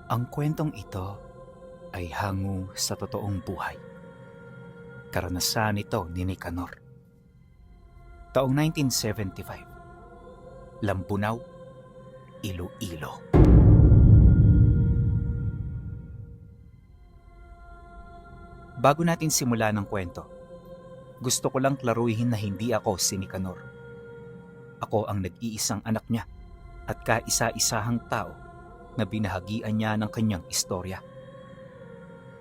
Ang kwentong ito ay hango sa totoong buhay. Karanasan ito ni Nicanor. Taong 1975, Lambunaw, Iloilo. Bago natin simulan ang kwento, gusto ko lang klaruhin na hindi ako si Nicanor. Ako ang nag-iisang anak niya at kaisa-isahang tao na binahagian niya ng kanyang istorya.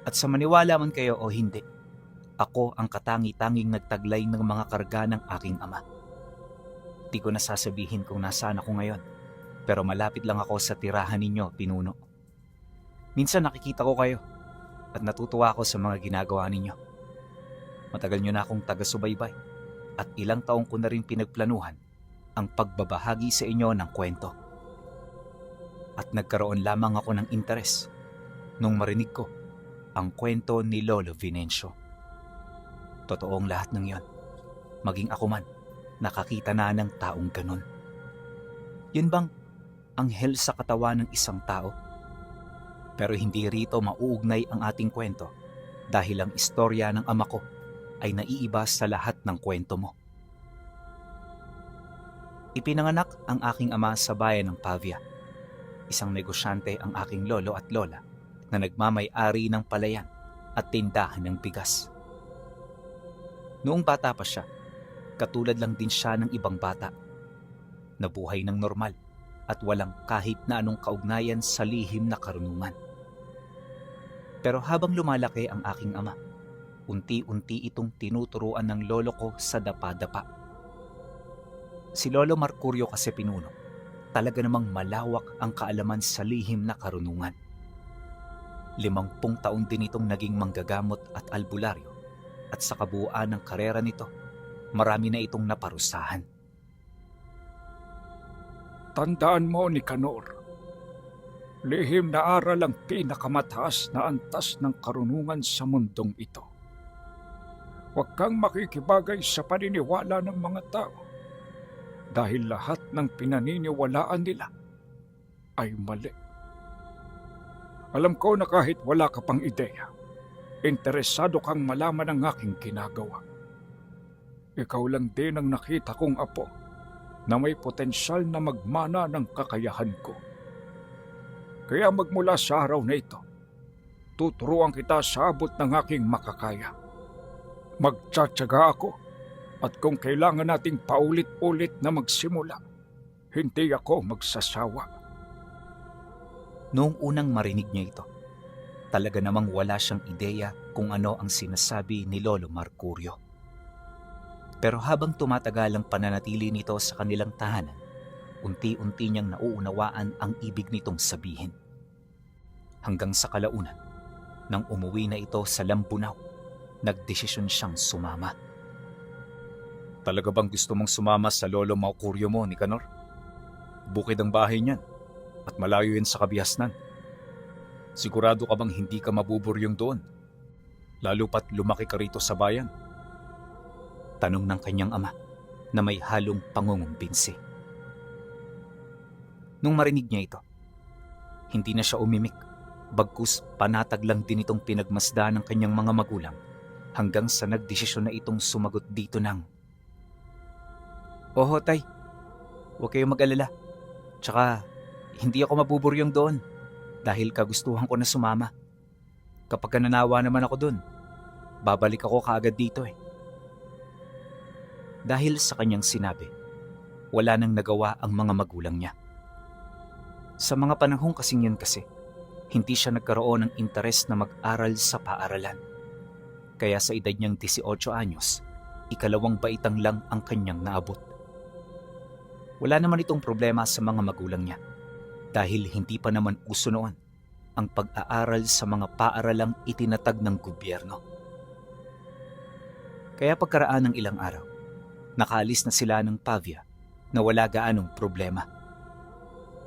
At sa maniwala man kayo o hindi, ako ang katangi-tanging nagtaglay ng mga karga ng aking ama. Di ko nasasabihin kung nasaan ako ngayon, pero malapit lang ako sa tirahan ninyo, pinuno. Minsan nakikita ko kayo at natutuwa ako sa mga ginagawa ninyo. Matagal nyo na akong taga-subaybay at ilang taong ko na rin pinagplanuhan ang pagbabahagi sa inyo ng kwento. At nagkaroon lamang ako ng interes nung marinig ko ang kwento ni Lolo Venencio. Totoong lahat ng yon, maging ako man, nakakita na ng taong ganun. Yun bang anghel sa katawan ng isang tao? Pero hindi rito mauugnay ang ating kwento dahil ang istorya ng ama ko ay naiiba sa lahat ng kwento mo. Ipinanganak ang aking ama sa bayan ng Pavia. Isang negosyante ang aking lolo at lola na nagmamay-ari ng palayan at tindahan ng bigas. Noong bata pa siya, katulad lang din siya ng ibang bata. Nabuhay ng normal at walang kahit na anong kaugnayan sa lihim na karunungan. Pero habang lumalaki ang aking ama, unti-unti itong tinuturuan ng lolo ko sa dapa-dapa. Si Lolo Mercurio kasi pinuno, talaga namang malawak ang kaalaman sa lihim na karunungan. 50 taon din itong naging manggagamot at albularyo at sa kabuuan ng karera nito, marami na itong naparusahan. Tandaan mo, Nicanor, lihim na aral ang pinakamataas na antas ng karunungan sa mundong ito. Huwag kang makikibagay sa paniniwala ng mga tao dahil lahat ng pinaniniwalaan nila ay mali. Alam ko na kahit wala ka pang ideya, interesado kang malaman ang aking ginagawa. Ikaw lang din ang nakita kong apo na may potensyal na magmana ng kakayahan ko. Kaya magmula sa araw na ito, tuturuan kita sa abot ng aking makakaya. Magtsatsaga ako at kung kailangan nating paulit-ulit na magsimula, hindi ako magsasawa. Noong unang marinig niya ito, talaga namang wala siyang ideya kung ano ang sinasabi ni Lolo Mercurio. Pero habang tumatagal ang pananatili nito sa kanilang tahanan, unti-unti niyang nauunawaan ang ibig nitong sabihin. Hanggang sa kalaunan, nang umuwi na ito sa Lambunaw, nagdesisyon siyang sumama. Talaga bang gusto mong sumama sa Lolo Mercurio mo, Nicanor? Bukid ang bahay niyan at malayo yan sa kabihasnan. Sigurado ka bang hindi ka mabuburyong doon? Lalo pat lumaki ka rito sa bayan. Tanong ng kanyang ama na may halong pangungumbinsi. Nung marinig niya ito, hindi na siya umimik, bagkus panatag lang din itong pinagmasdan ng kanyang mga magulang hanggang sa nagdesisyon na itong sumagot dito ng, "Oho, tay, huwag kayong mag-alala. Tsaka hindi ako mabuburyong doon dahil kagustuhan ko na sumama. Kapag nanawa naman ako doon, babalik ako kaagad dito eh." Dahil sa kanyang sinabi, wala nang nagawa ang mga magulang niya. Sa mga panahong kasing yun kasi, hindi siya nagkaroon ng interes na mag-aral sa paaralan. Kaya sa edad niyang 18 anyos, ikalawang baitang lang ang kanyang naabot. Wala naman itong problema sa mga magulang niya dahil hindi pa naman uso noon ang pag-aaral sa mga paaralang itinatag ng gobyerno. Kaya pagkaraan ng ilang araw, nakaalis na sila ng Pavia na wala gaanong problema.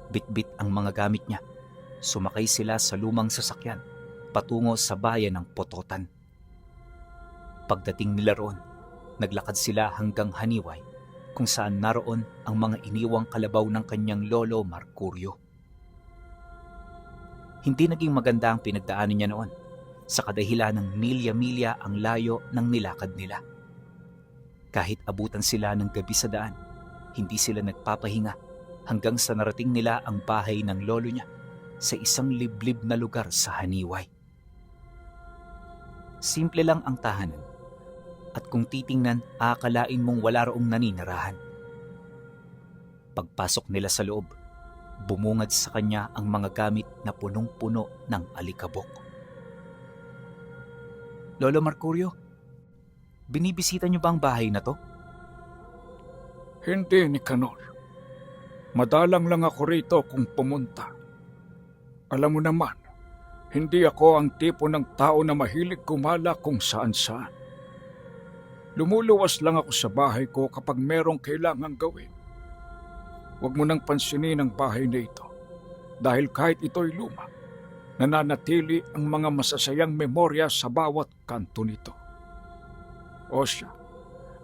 Bit-bit ang mga gamit niya. Sumakay sila sa lumang sasakyan patungo sa bayan ng Pototan. Pagdating nila roon, naglakad sila hanggang Haniway kung saan naroon ang mga iniwang kalabaw ng kanyang lolo Mercurio. Hindi naging maganda ang pinagdaanan niya noon sa kadahilan ng milya-milya ang layo ng nilakad nila. Kahit abutan sila ng gabi sa daan, hindi sila nagpapahinga hanggang sa narating nila ang bahay ng lolo niya sa isang liblib na lugar sa Haniway. Simple lang ang tahanan at kung titingnan, aakalain mong wala roong naninirahan. Pagpasok nila sa loob, bumungad sa kanya ang mga gamit na punong-puno ng alikabok. Lolo Mercurio, binibisita niyo ba ang bahay na to? Hindi, Nicanor. Madalang lang ako rito kung pumunta. Alam mo naman, hindi ako ang tipo ng tao na mahilig gumala kung saan-saan. Lumuluwas lang ako sa bahay ko kapag merong kailangang gawin. Huwag mo nang pansinin ang bahay na ito dahil kahit ito'y luma, nananatili ang mga masasayang memorya sa bawat kanto nito. O siya,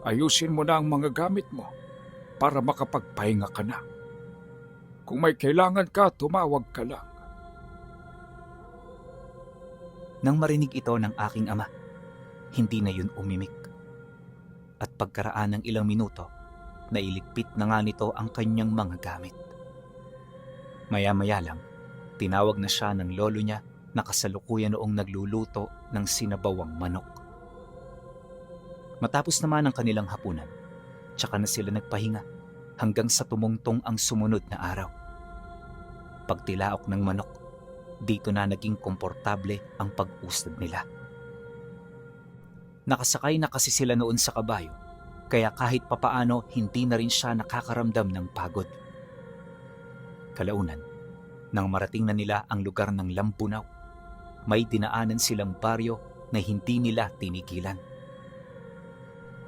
ayusin mo na ang mga gamit mo para makapagpahinga ka na. Kung may kailangan ka, tumawag ka lang. Nang marinig ito ng aking ama, hindi na yun umimik. At pagkaraan ng ilang minuto, nailigpit na nga nito ang kanyang mga gamit. Maya-maya lang, tinawag na siya ng lolo niya na kasalukuyan noong nagluluto ng sinabawang manok. Matapos naman ang kanilang hapunan, tsaka na sila nagpahinga hanggang sa tumungtong ang sumunod na araw. Pagtilaok ng manok, dito na naging komportable ang pag-usad nila. Nakasakay na kasi sila noon sa kabayo, kaya kahit papaano hindi na rin siya nakakaramdam ng pagod. Kalaunan, nang marating na nila ang lugar ng Lambunaw, may dinaanan silang baryo na hindi nila tinigilan.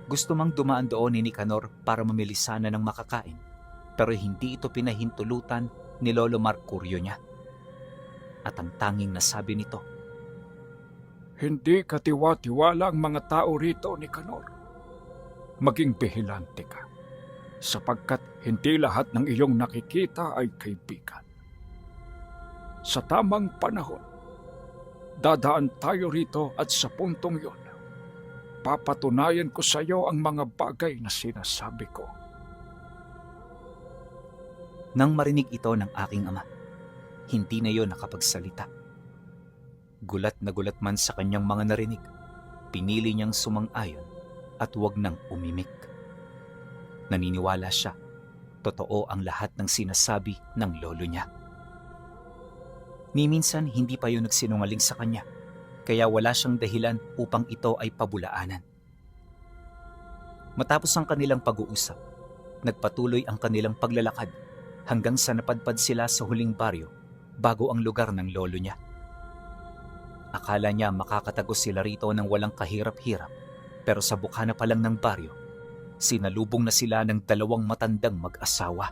Gusto mang dumaan doon ni Nicanor para mamili sana ng makakain, pero hindi ito pinahintulutan ni Lolo Mercurio niya. At ang tanging nasabi nito, Hindi katiwa-tiwala ang mga tao rito, Nicanor. Maging behilante ka, sapagkat hindi lahat ng iyong nakikita ay kaibigan. Sa tamang panahon, dadaan tayo rito at sa puntong yun, papatunayan ko sa iyo ang mga bagay na sinasabi ko. Nang marinig ito ng aking ama, hindi na yon nakapagsalita. Gulat na gulat man sa kanyang mga narinig, pinili niyang sumang-ayon at huwag nang umimik. Naniniwala siya, totoo ang lahat ng sinasabi ng lolo niya. Ni minsan hindi pa yun nagsinungaling sa kanya, kaya wala siyang dahilan upang ito ay pabulaanan. Matapos ang kanilang pag-uusap, nagpatuloy ang kanilang paglalakad hanggang sa napadpad sila sa huling baryo bago ang lugar ng lolo niya. Akala niya makakatagos sila rito ng walang kahirap-hirap, pero sa bukana pa lang ng baryo, sinalubong na sila ng dalawang matandang mag-asawa.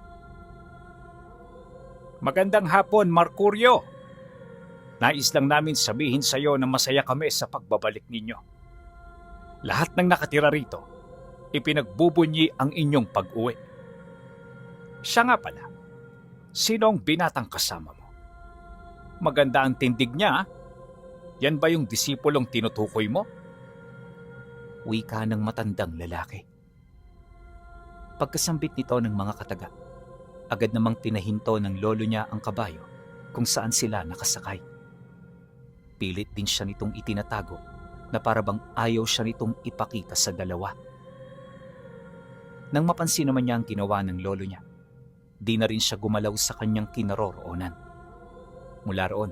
Magandang hapon, Mercurio! Nais lang namin sabihin sa iyo na masaya kami sa pagbabalik ninyo. Lahat ng nakatira rito, ipinagbubunyi ang inyong pag-uwi. Siya nga pala, sino ang binatang kasama mo? Maganda ang tindig niya. Yan ba yung disipulong tinutukoy mo? Wika ng matandang lalaki. Pagkasambit nito ng mga kataga, agad namang tinahinto ng lolo niya ang kabayo kung saan sila nakasakay. Pilit din siya nitong itinatago na parabang ayaw siya nitong ipakita sa dalawa. Nang mapansin naman niya ang ginawa ng lolo niya, di na rin siya gumalaw sa kanyang kinaroroonan. Mula roon,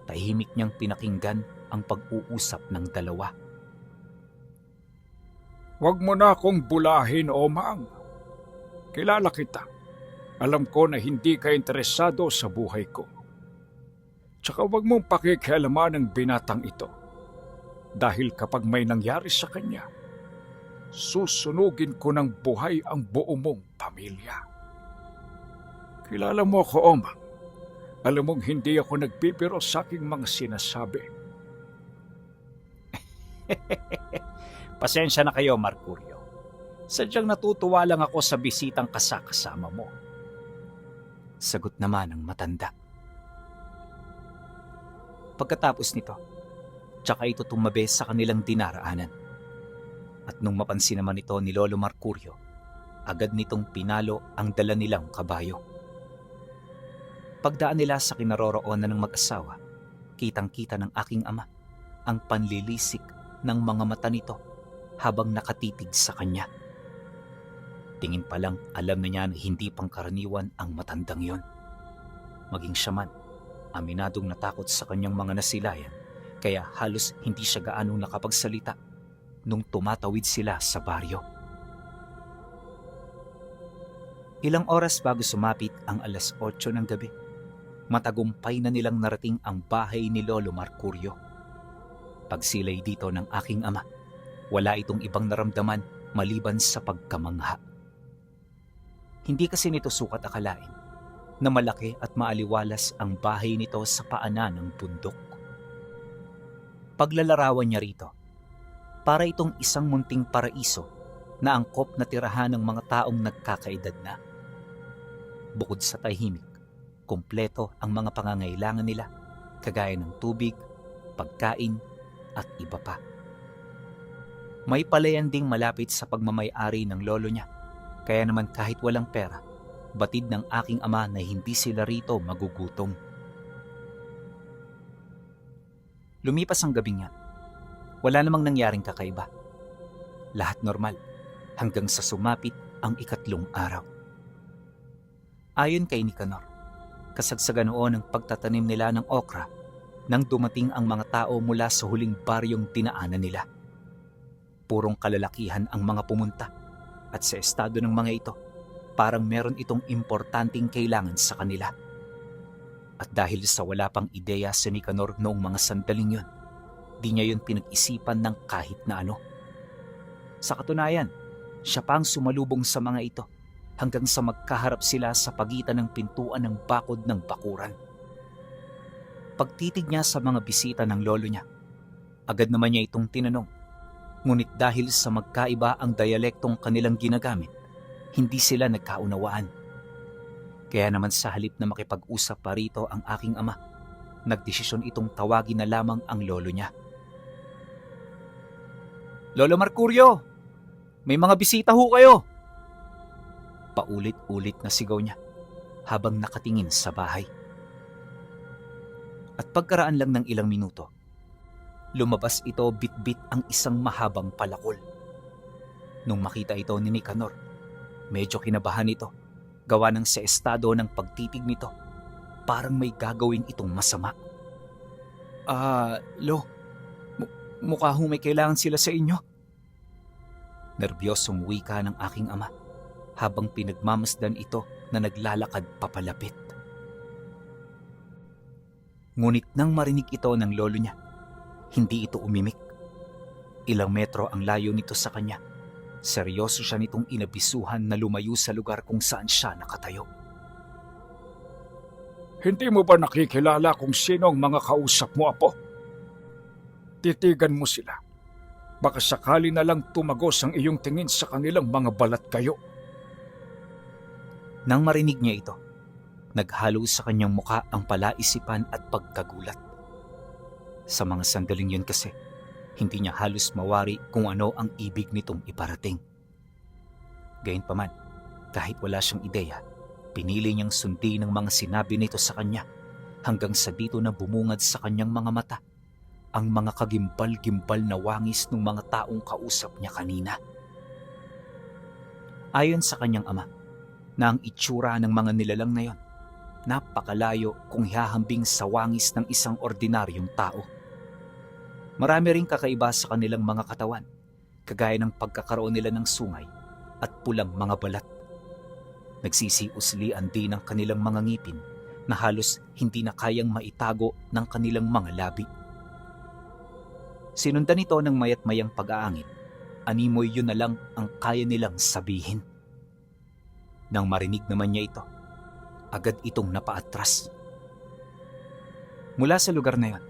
tahimik niyang pinakinggan ang pag-uusap ng dalawa. Huwag mo na akong bulahin, Omang. Kilala kita. Alam ko na hindi ka interesado sa buhay ko. Tsaka huwag mong pakikialaman ang binatang ito. Dahil kapag may nangyari sa kanya, susunugin ko ng buhay ang buo mong pamilya. Kilala mo ako, Omang. Alam mong hindi ako nagbibiro sa aking mga sinasabi. Pasensya na kayo, Mercurio. Sadyang natutuwa lang ako sa bisitang kasama mo. Sagot naman ng matanda. Pagkatapos nito, tsaka ito tumabi sa kanilang dinaraanan. At nung mapansin naman ito ni Lolo Mercurio, agad nitong pinalo ang dala nilang kabayo. Pagdaan nila sa kinaroroonan ng mag-asawa, kitang-kita ng aking ama ang panlilisik ng mga mata nito habang nakatitig sa kanya. Tingin pa lang alam na niya na hindi pangkaraniwan ang matandang yon. Maging siya man, aminadong natakot sa kanyang mga nasilayan, kaya halos hindi siya gaanong nakapagsalita nung tumatawid sila sa baryo. Ilang oras bago sumapit ang 8:00 ng gabi, matagumpay na nilang narating ang bahay ni Lolo Mercurio. Pagsilay dito ng aking ama, wala itong ibang naramdaman maliban sa pagkamangha. Hindi kasi nito sukat akalain na malaki at maaliwalas ang bahay nito sa paanan ng bundok. Paglalarawan niya rito, para itong isang munting paraiso na angkop na tirahan ng mga taong nagkakaedad na. Bukod sa tahimik, kumpleto ang mga pangangailangan nila, kagaya ng tubig, pagkain, at iba pa. May palayan ding malapit sa pagmamay-ari ng lolo niya, kaya naman kahit walang pera, batid ng aking ama na hindi sila rito magugutom. Lumipas ang gabing yan. Wala namang nangyaring kakaiba. Lahat normal, hanggang sa sumapit ang 3 araw. Ayon kay Nicanor, kasagsagan noon ang pagtatanim nila ng okra nang dumating ang mga tao mula sa huling baryong dinaanan nila. Purong kalalakihan ang mga pumunta, at sa estado ng mga ito, parang meron itong importanteng kailangan sa kanila. At dahil sa wala pang ideya si Nicanor noong mga sandaling yun, di niya yun pinag-isipan ng kahit na ano. Sa katunayan, siya pang sumalubong sa mga ito hanggang sa magkaharap sila sa pagitan ng pintuan ng bakod ng bakuran. Pagtitig niya sa mga bisita ng lolo niya, agad naman niya itong tinanong. Ngunit dahil sa magkaiba ang dialektong kanilang ginagamit, hindi sila nagkaunawaan. Kaya naman sa halip na makipag-usap pa rito ang aking ama, nagdesisyon itong tawagin na lamang ang lolo niya. "Lolo Mercurio, may mga bisita ho kayo!" Paulit-ulit na sigaw niya habang nakatingin sa bahay. At pagkaraan lang ng ilang minuto, lumabas ito bit-bit ang isang mahabang palakol. Nung makita ito ni Nicanor, medyo kinabahan ito, gawa ng sa estado ng pagtitig nito, parang may gagawin itong masama. Lo, mukha hong may kailangan sila sa inyo." Nerbyosong wika ng aking ama habang pinagmamasdan ito na naglalakad papalapit. Ngunit nang marinig ito ng lolo niya, hindi ito umimik. Ilang metro ang layo nito sa kanya. Seryoso siya nitong inabisuhan na lumayo sa lugar kung saan siya nakatayo. Hindi mo ba nakikilala kung sino ang mga kausap mo, Apo? Titigan mo sila. Baka sakali na lang tumagos ang iyong tingin sa kanilang mga balat kayo. Nang marinig niya ito, naghalo sa kanyang muka ang palaisipan at pagkagulat. Sa mga sandaling yun kasi, hindi niya halos mawari kung ano ang ibig nitong iparating. Gayunpaman, kahit wala siyang ideya, pinili niyang sundin ang mga sinabi nito sa kanya hanggang sa dito na bumungad sa kanyang mga mata ang mga kagimbal-gimbal na wangis ng mga taong kausap niya kanina. Ayon sa kanyang ama, na ang itsura ng mga nilalang na yon, napakalayo kung ihahambing sa wangis ng isang ordinaryong tao. Marami ring kakaiba sa kanilang mga katawan, kagaya ng pagkakaroon nila ng sungay at pulang mga balat. Nagsisiuslian din ang kanilang mga ngipin na halos hindi na kayang maitago ng kanilang mga labi. Sinundan ito ng mayat-mayang pag-aangin, animoy yun na lang ang kaya nilang sabihin. Nang marinig naman niya ito, agad itong napaatras. Mula sa lugar na yon,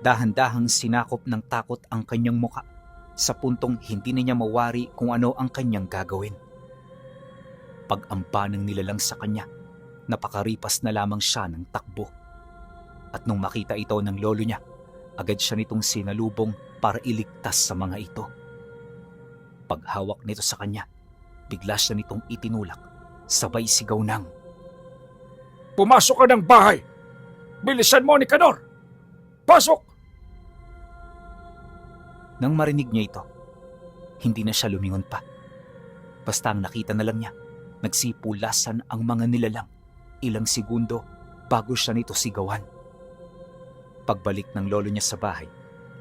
dahan-dahang sinakop ng takot ang kanyang muka sa puntong hindi na niya mawari kung ano ang kanyang gagawin. Pag-amba ng nilalang sa kanya, napakaripas na lamang siya ng takbo. At nung makita ito ng lolo niya, agad siya nitong sinalubong para iligtas sa mga ito. Paghawak nito sa kanya, bigla siya nitong itinulak, sabay sigaw ng, Pumasok ka ng bahay! Bilisan mo, Nicanor! Pasok! Nang marinig niya ito, hindi na siya lumingon pa. Basta ang nakita na lang niya, nagsipulasan ang mga nilalang ilang segundo bago siya nito sigawan. Pagbalik ng lolo niya sa bahay,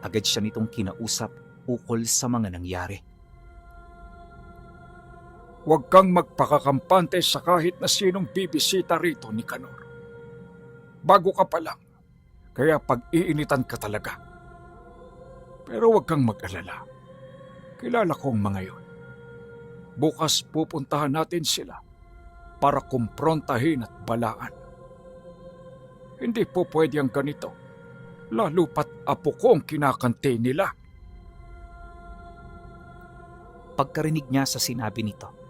agad siya nitong kinausap ukol sa mga nangyari. Huwag kang magpakakampante sa kahit na sinong bibisita rito, Nicanor. Bago ka pa lang, kaya pag-iinitan ka talaga. Pero huwag kang mag-alala. Kilala ko ang mga yon. Bukas pupuntahan natin sila para kumprontahin at balaan. Hindi po pwede ang ganito, lalo pat apo ko ang kinakante nila. Pagkarinig niya sa sinabi nito,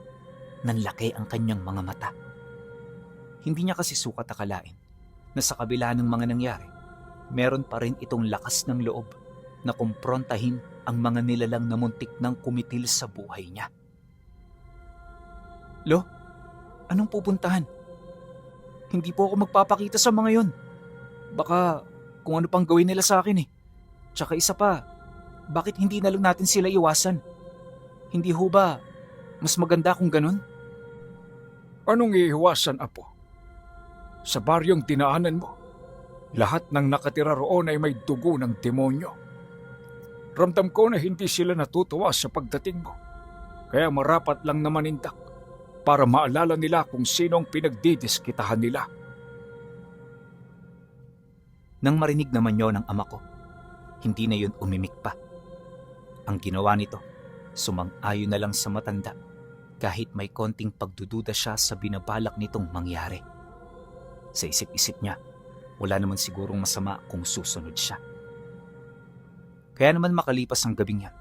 nanlaki ang kanyang mga mata. Hindi niya kasi sukat akalain na sa kabila ng mga nangyari, meron pa rin itong lakas ng loob na kumprontahin ang mga nilalang na muntik ng kumitil sa buhay niya. Lo, anong pupuntahan? Hindi po ako magpapakita sa mga yon. Baka kung ano pang gawin nila sa akin eh. Tsaka isa pa, bakit hindi na lang natin sila iwasan? Hindi ho ba mas maganda kung ganun? Anong iiwasan, apo? Sa baryong dinaanan mo, lahat ng nakatira roon ay may dugo ng demonyo. Ramdam ko na hindi sila natutuwa sa pagdating mo. Kaya marapat lang na manindak para maalala nila kung sino ang pinagdidiskitahan nila. Nang marinig naman yon ng ama ko, hindi na yun umimik pa. Ang ginawa nito, sumang-ayon na lang sa matanda kahit may konting pagdududa siya sa binabalak nitong mangyari. Sa isip-isip niya, wala naman sigurong masama kung susunod siya. Kaya naman makalipas ang gabing yan,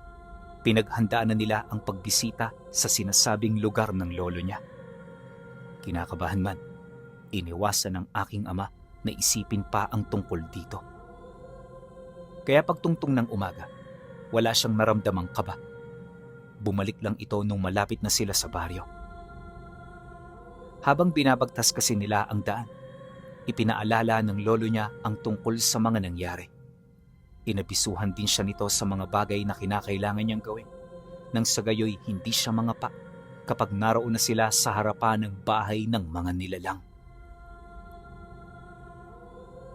pinaghandaan na nila ang pagbisita sa sinasabing lugar ng lolo niya. Kinakabahan man, iniwasan ng aking ama na isipin pa ang tungkol dito. Kaya pagtungtong ng umaga, wala siyang naramdamang kaba. Bumalik lang ito nung malapit na sila sa baryo. Habang binabagtas kasi nila ang daan, ipinaalala ng lolo niya ang tungkol sa mga nangyari. Inabisuhan din siya nito sa mga bagay na kinakailangan niyang gawin, nang sa gayoy hindi siya mangapa kapag naroon na sila sa harapan ng bahay ng mga nilalang.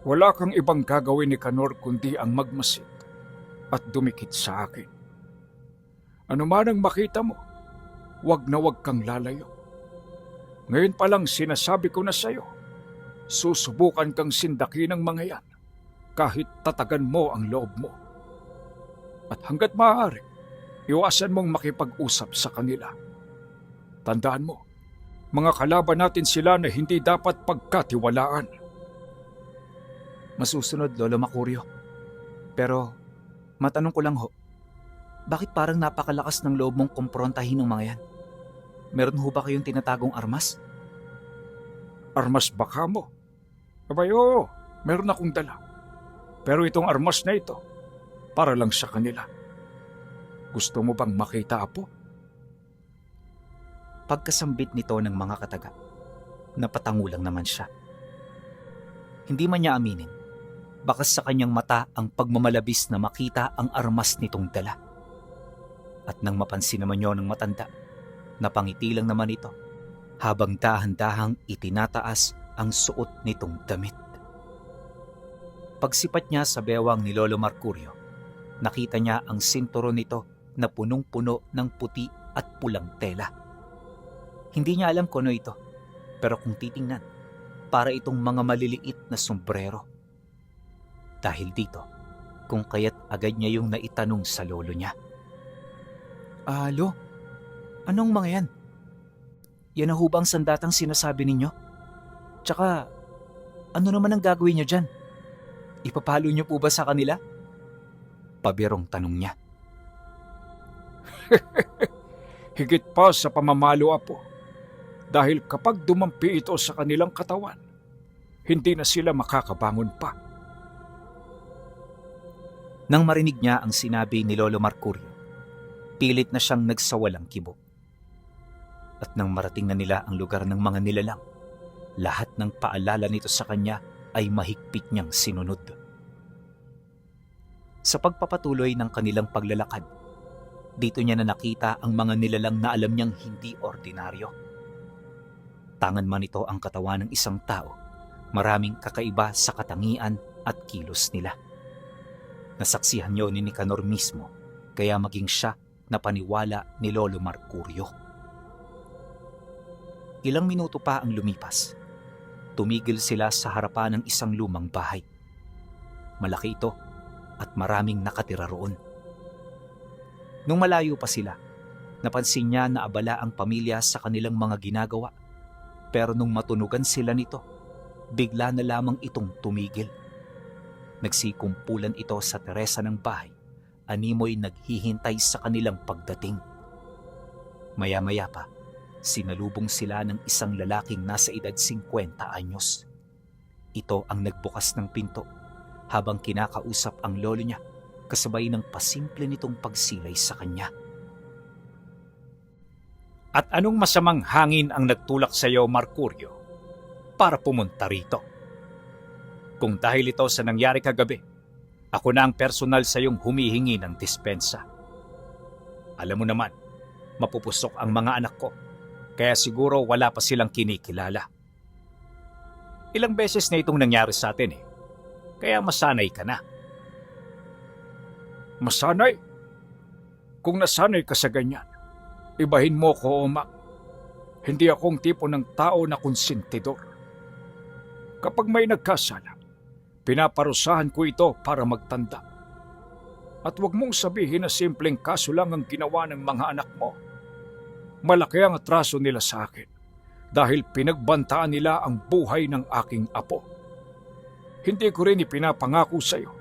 Wala kang ibang gagawin ni Canor kundi ang magmasid at dumikit sa akin. Ano man ang makita mo, wag na wag kang lalayo. Ngayon pa lang sinasabi ko na sa'yo, susubukan kang sindakin ng mga yan kahit tatagan mo ang loob mo. At hanggat maaari, iwasan mong makipag-usap sa kanila. Tandaan mo, mga kalaban natin sila na hindi dapat pagkatiwalaan. Masusunod, Lolo Makuryo. Pero, matanong ko lang ho, bakit parang napakalakas ng loob mong kumprontahin ng mga yan? Meron ho ba kayong tinatagong armas? Armas baka mo? Abay, oo, meron akong dala. Pero itong armas na ito, para lang sa kanila. Gusto mo bang makita, apo? Pagkasambit nito ng mga kataga, napatango lang naman siya. Hindi man niya aminin, bakas sa kanyang mata ang pagmamalabis na makita ang armas nitong dala. At nang mapansin naman niyo ng matanda, napangiti lang naman ito habang dahan-dahang itinataas ang suot nitong damit. Pagsipat niya sa bewang ni Lolo Mercurio, nakita niya ang sinturon nito na punong-puno ng puti at pulang tela. Hindi niya alam kung ano ito, pero kung titingnan, para itong mga maliliit na sombrero. Dahil dito, kung kaya't agad niya yung naitanong sa lolo niya. Lo, anong mga yan? Yan na ho ba ang sandatang sinasabi ninyo? Tsaka, ano naman ang gagawin niyo dyan? Ipapalo niyo po ba sa kanila? Pabirong tanong niya. Higit pa sa pamamalo, apo. Dahil kapag dumampi ito sa kanilang katawan, hindi na sila makakabangon pa. Nang marinig niya ang sinabi ni Lolo Mercurio, pilit na siyang nagsawalang kibo. At nang marating na nila ang lugar ng mga nilalang, lahat ng paalala nito sa kanya ay mahigpit niyang sinunod. Sa pagpapatuloy ng kanilang paglalakad, dito niya na nakita ang mga nilalang na alam niyang hindi ordinaryo. Tangan man ito ang katawan ng isang tao, maraming kakaiba sa katangian at kilos nila. Nasaksihan niyo ni Nicanor mismo, kaya maging siya na paniwala ni Lolo Mercurio. Ilang minuto pa ang lumipas. Tumigil sila sa harapan ng isang lumang bahay. Malaki ito at maraming nakatira roon. Nung malayo pa sila, napansin niya na abala ang pamilya sa kanilang mga ginagawa. Pero nung matunugan sila nito, bigla na lamang itong tumigil. Nagsikumpulan ito sa teresa ng bahay. Animoy naghihintay sa kanilang pagdating. Maya-maya pa, sinalubong sila ng isang lalaking nasa edad 50 anyos. Ito ang nagbukas ng pinto habang kinakausap ang lolo niya kasabay ng pasimple nitong pagsilay sa kanya. At anong masamang hangin ang nagtulak sa iyo, Mercurio, para pumunta rito? Kung dahil ito sa nangyari kagabi, ako na ang personal sa iyong humihingi ng dispensa. Alam mo naman, mapupusok ang mga anak ko, kaya siguro wala pa silang kinikilala. Ilang beses na itong nangyari sa atin kaya masanay ka na. Masanay? Kung nasanay ka sa ganyan, ibahin mo ko, Omang. Hindi akong tipo ng tao na konsentidor. Kapag may nagkasala, pinaparusahan ko ito para magtanda. At huwag mong sabihin na simpleng kaso lang ang ginawa ng mga anak mo. Malaki ang atraso nila sa akin dahil pinagbantaan nila ang buhay ng aking apo. Hindi ko rin ipinapangako sa iyo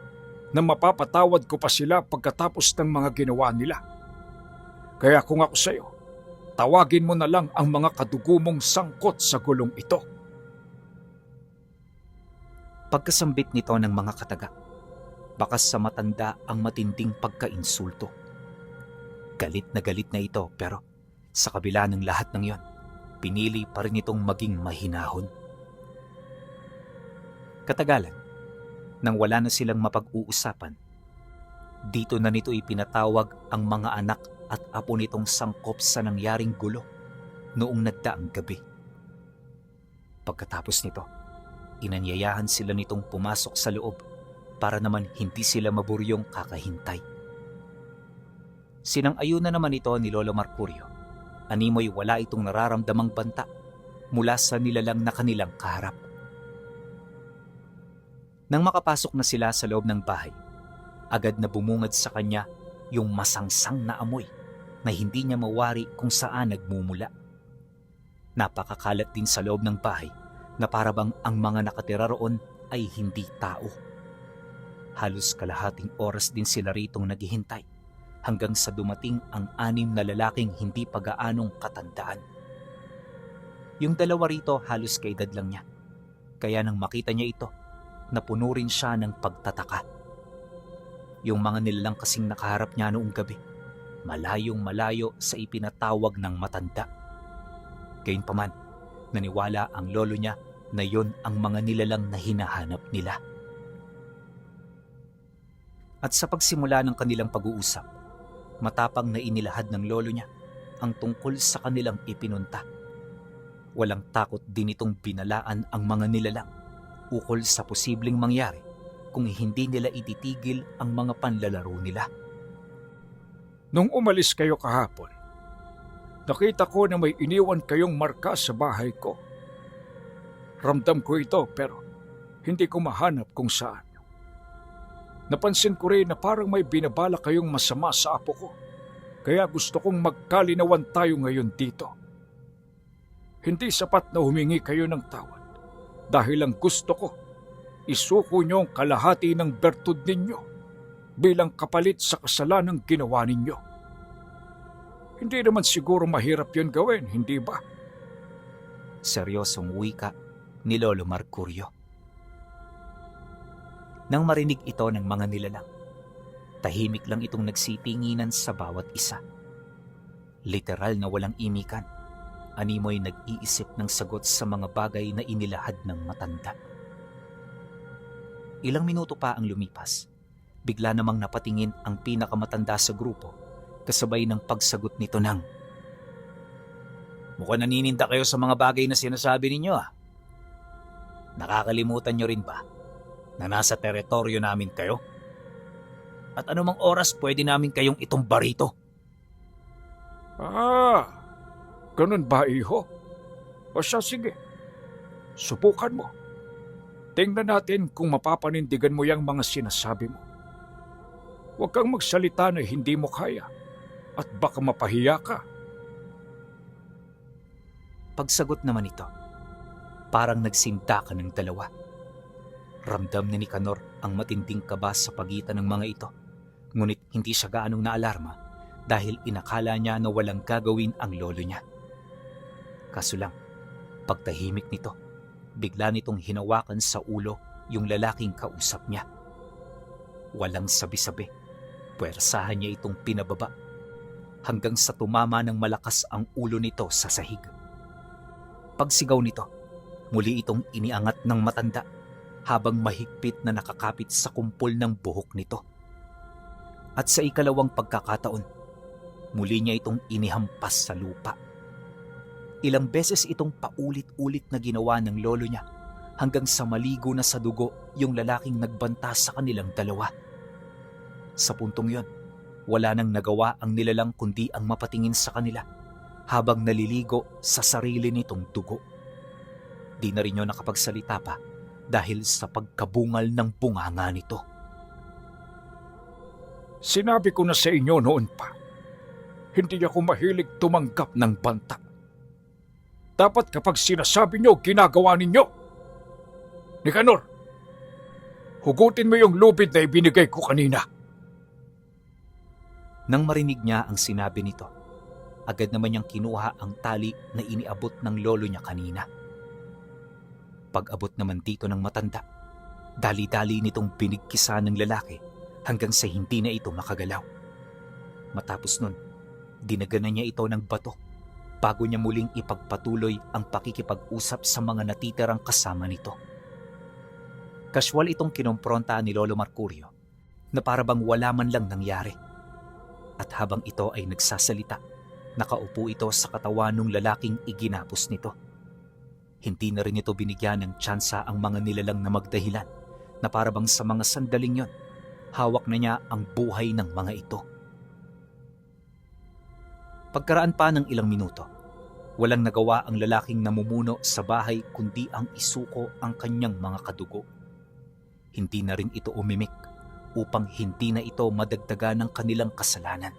na mapapatawad ko pa sila pagkatapos ng mga ginawa nila. Kaya kung ako sa iyo, tawagin mo na lang ang mga kadugo mong sangkot sa gulong ito. Pagkasambit nito ng mga kataga, bakas sa matanda ang matinding pagkainsulto. Galit na ito pero sa kabila ng lahat ng yon, pinili pa rin itong maging mahinahon. Katagalan, nang wala na silang mapag-uusapan, dito na nito ipinatawag ang mga anak at apo nitong sangkop sa nangyaring gulo noong nagdaang gabi. Pagkatapos nito, inanyayahan sila nitong pumasok sa loob para naman hindi sila maburyong kakahintay. Sinang-ayunan naman ito ni Lolo Mercurio. Animoy wala itong nararamdamang banta mula sa nilalang na kanilang kaharap. Nang makapasok na sila sa loob ng bahay, agad na bumungad sa kanya yung masangsang na amoy na hindi niya mawari kung saan nagmumula. Napakakalat din sa loob ng bahay na parabang ang mga nakatira roon ay hindi tao. Halos kalahating oras din sila ritong naghihintay hanggang sa dumating ang 6 na lalaking hindi pa gaanong katandaan. Yung dalawa rito halos kaedad lang niya, kaya nang makita niya ito, napuno rin siya ng pagtataka. Yung mga nilalang kasing nakaharap niya noong gabi, malayong malayo sa ipinatawag ng matanda. Gayunpaman, naniwala ang lolo niya na yon ang mga nilalang na hinahanap nila. At sa pagsimula ng kanilang pag-uusap, matapang na inilahad ng lolo niya ang tungkol sa kanilang ipinunta. Walang takot din itong binalaan ang mga nilalang ukol sa posibleng mangyari kung hindi nila ititigil ang mga panlalaro nila. Nung umalis kayo kahapon, nakita ko na may iniwan kayong marka sa bahay ko. Ramdam ko ito pero hindi ko mahanap kung saan. Napansin ko rin na parang may binabala kayong masama sa apo ko. Kaya gusto kong magkalinawan tayo ngayon dito. Hindi sapat na humingi kayo ng tawad. Dahil ang gusto ko, isuko niyo ang kalahati ng bertud ninyo bilang kapalit sa kasalanang ginawa ninyo. Hindi naman siguro mahirap yun gawin, hindi ba? Seryosong wika ni Lolo Mercurio. Nang marinig ito ng mga nilalang, Tahimik lang itong nagsitinginan sa bawat isa. Literal na walang imikan. Animoy nag-iisip ng sagot sa mga bagay na inilahad ng matanda. Ilang minuto pa ang lumipas. Bigla namang napatingin ang pinakamatanda sa grupo kasabay ng pagsagot nito ng, "Mukhang nanininda kayo sa mga bagay na sinasabi ninyo ah. Nakakalimutan nyo rin ba na nasa teritoryo namin kayo? At anumang oras pwede namin kayong itumba rito." Ganun ba, iho? O siya, sige. Subukan mo. Tingnan natin kung mapapanindigan mo yung mga sinasabi mo. Huwag kang magsalita na hindi mo kaya at baka mapahiya ka. Pagsagot naman ito, parang nagsindakan ng dalawa. Ramdam ni Nicanor ang matinding kaba sa pagitan ng mga ito, ngunit hindi siya gaanong naalarma dahil inakala niya na walang gagawin ang lolo niya. Kaso lang, pagtahimik nito, bigla nitong hinawakan sa ulo yung lalaking kausap niya. Walang sabi-sabi, puwersahan niya itong pinababa hanggang sa tumama ng malakas ang ulo nito sa sahig. Pagsigaw nito, muli itong iniangat ng matanda habang mahigpit na nakakapit sa kumpol ng buhok nito. At sa ikalawang pagkakataon, muli niya itong inihampas sa lupa. Ilang beses itong paulit-ulit na ginawa ng lolo niya hanggang sa maligo na sa dugo yung lalaking nagbanta sa kanilang dalawa. Sa puntong yon, wala nang nagawa ang nilalang kundi ang mapatingin sa kanila habang naliligo sa sarili nitong dugo. Di na rin yun nakapagsalita pa dahil sa pagkabungal ng bunganga nito. Sinabi ko na sa inyo noon pa, hindi ako mahilig tumanggap ng banta. Dapat kapag sinasabi nyo, ginagawa ninyo. Nicanor, hugutin mo yung lubid na ibinigay ko kanina. Nang marinig niya ang sinabi nito, agad naman niyang kinuha ang tali na iniabot ng lolo niya kanina. Pag-abot naman dito ng matanda, dali-dali nitong binigkisa ng lalaki hanggang sa hindi na ito makagalaw. Matapos nun, dinaganan niya ito ng bato bago niya muling ipagpatuloy ang pakikipag-usap sa mga natitirang kasama nito. Kaswal itong kinompronta ni Lolo Mercurio na parabang wala man lang nangyari. At habang ito ay nagsasalita, nakaupo ito sa katawan ng lalaking iginapos nito. Hindi na rin ito binigyan ng tsansa ang mga nilalang na magdahilan na parabang sa mga sandaling yon, hawak na niya ang buhay ng mga ito. Pagkaraan pa ng ilang minuto, walang nagawa ang lalaking namumuno sa bahay kundi ang isuko ang kanyang mga kadugo. Hindi na rin ito umimik upang hindi na ito madagdagan ng kanilang kasalanan.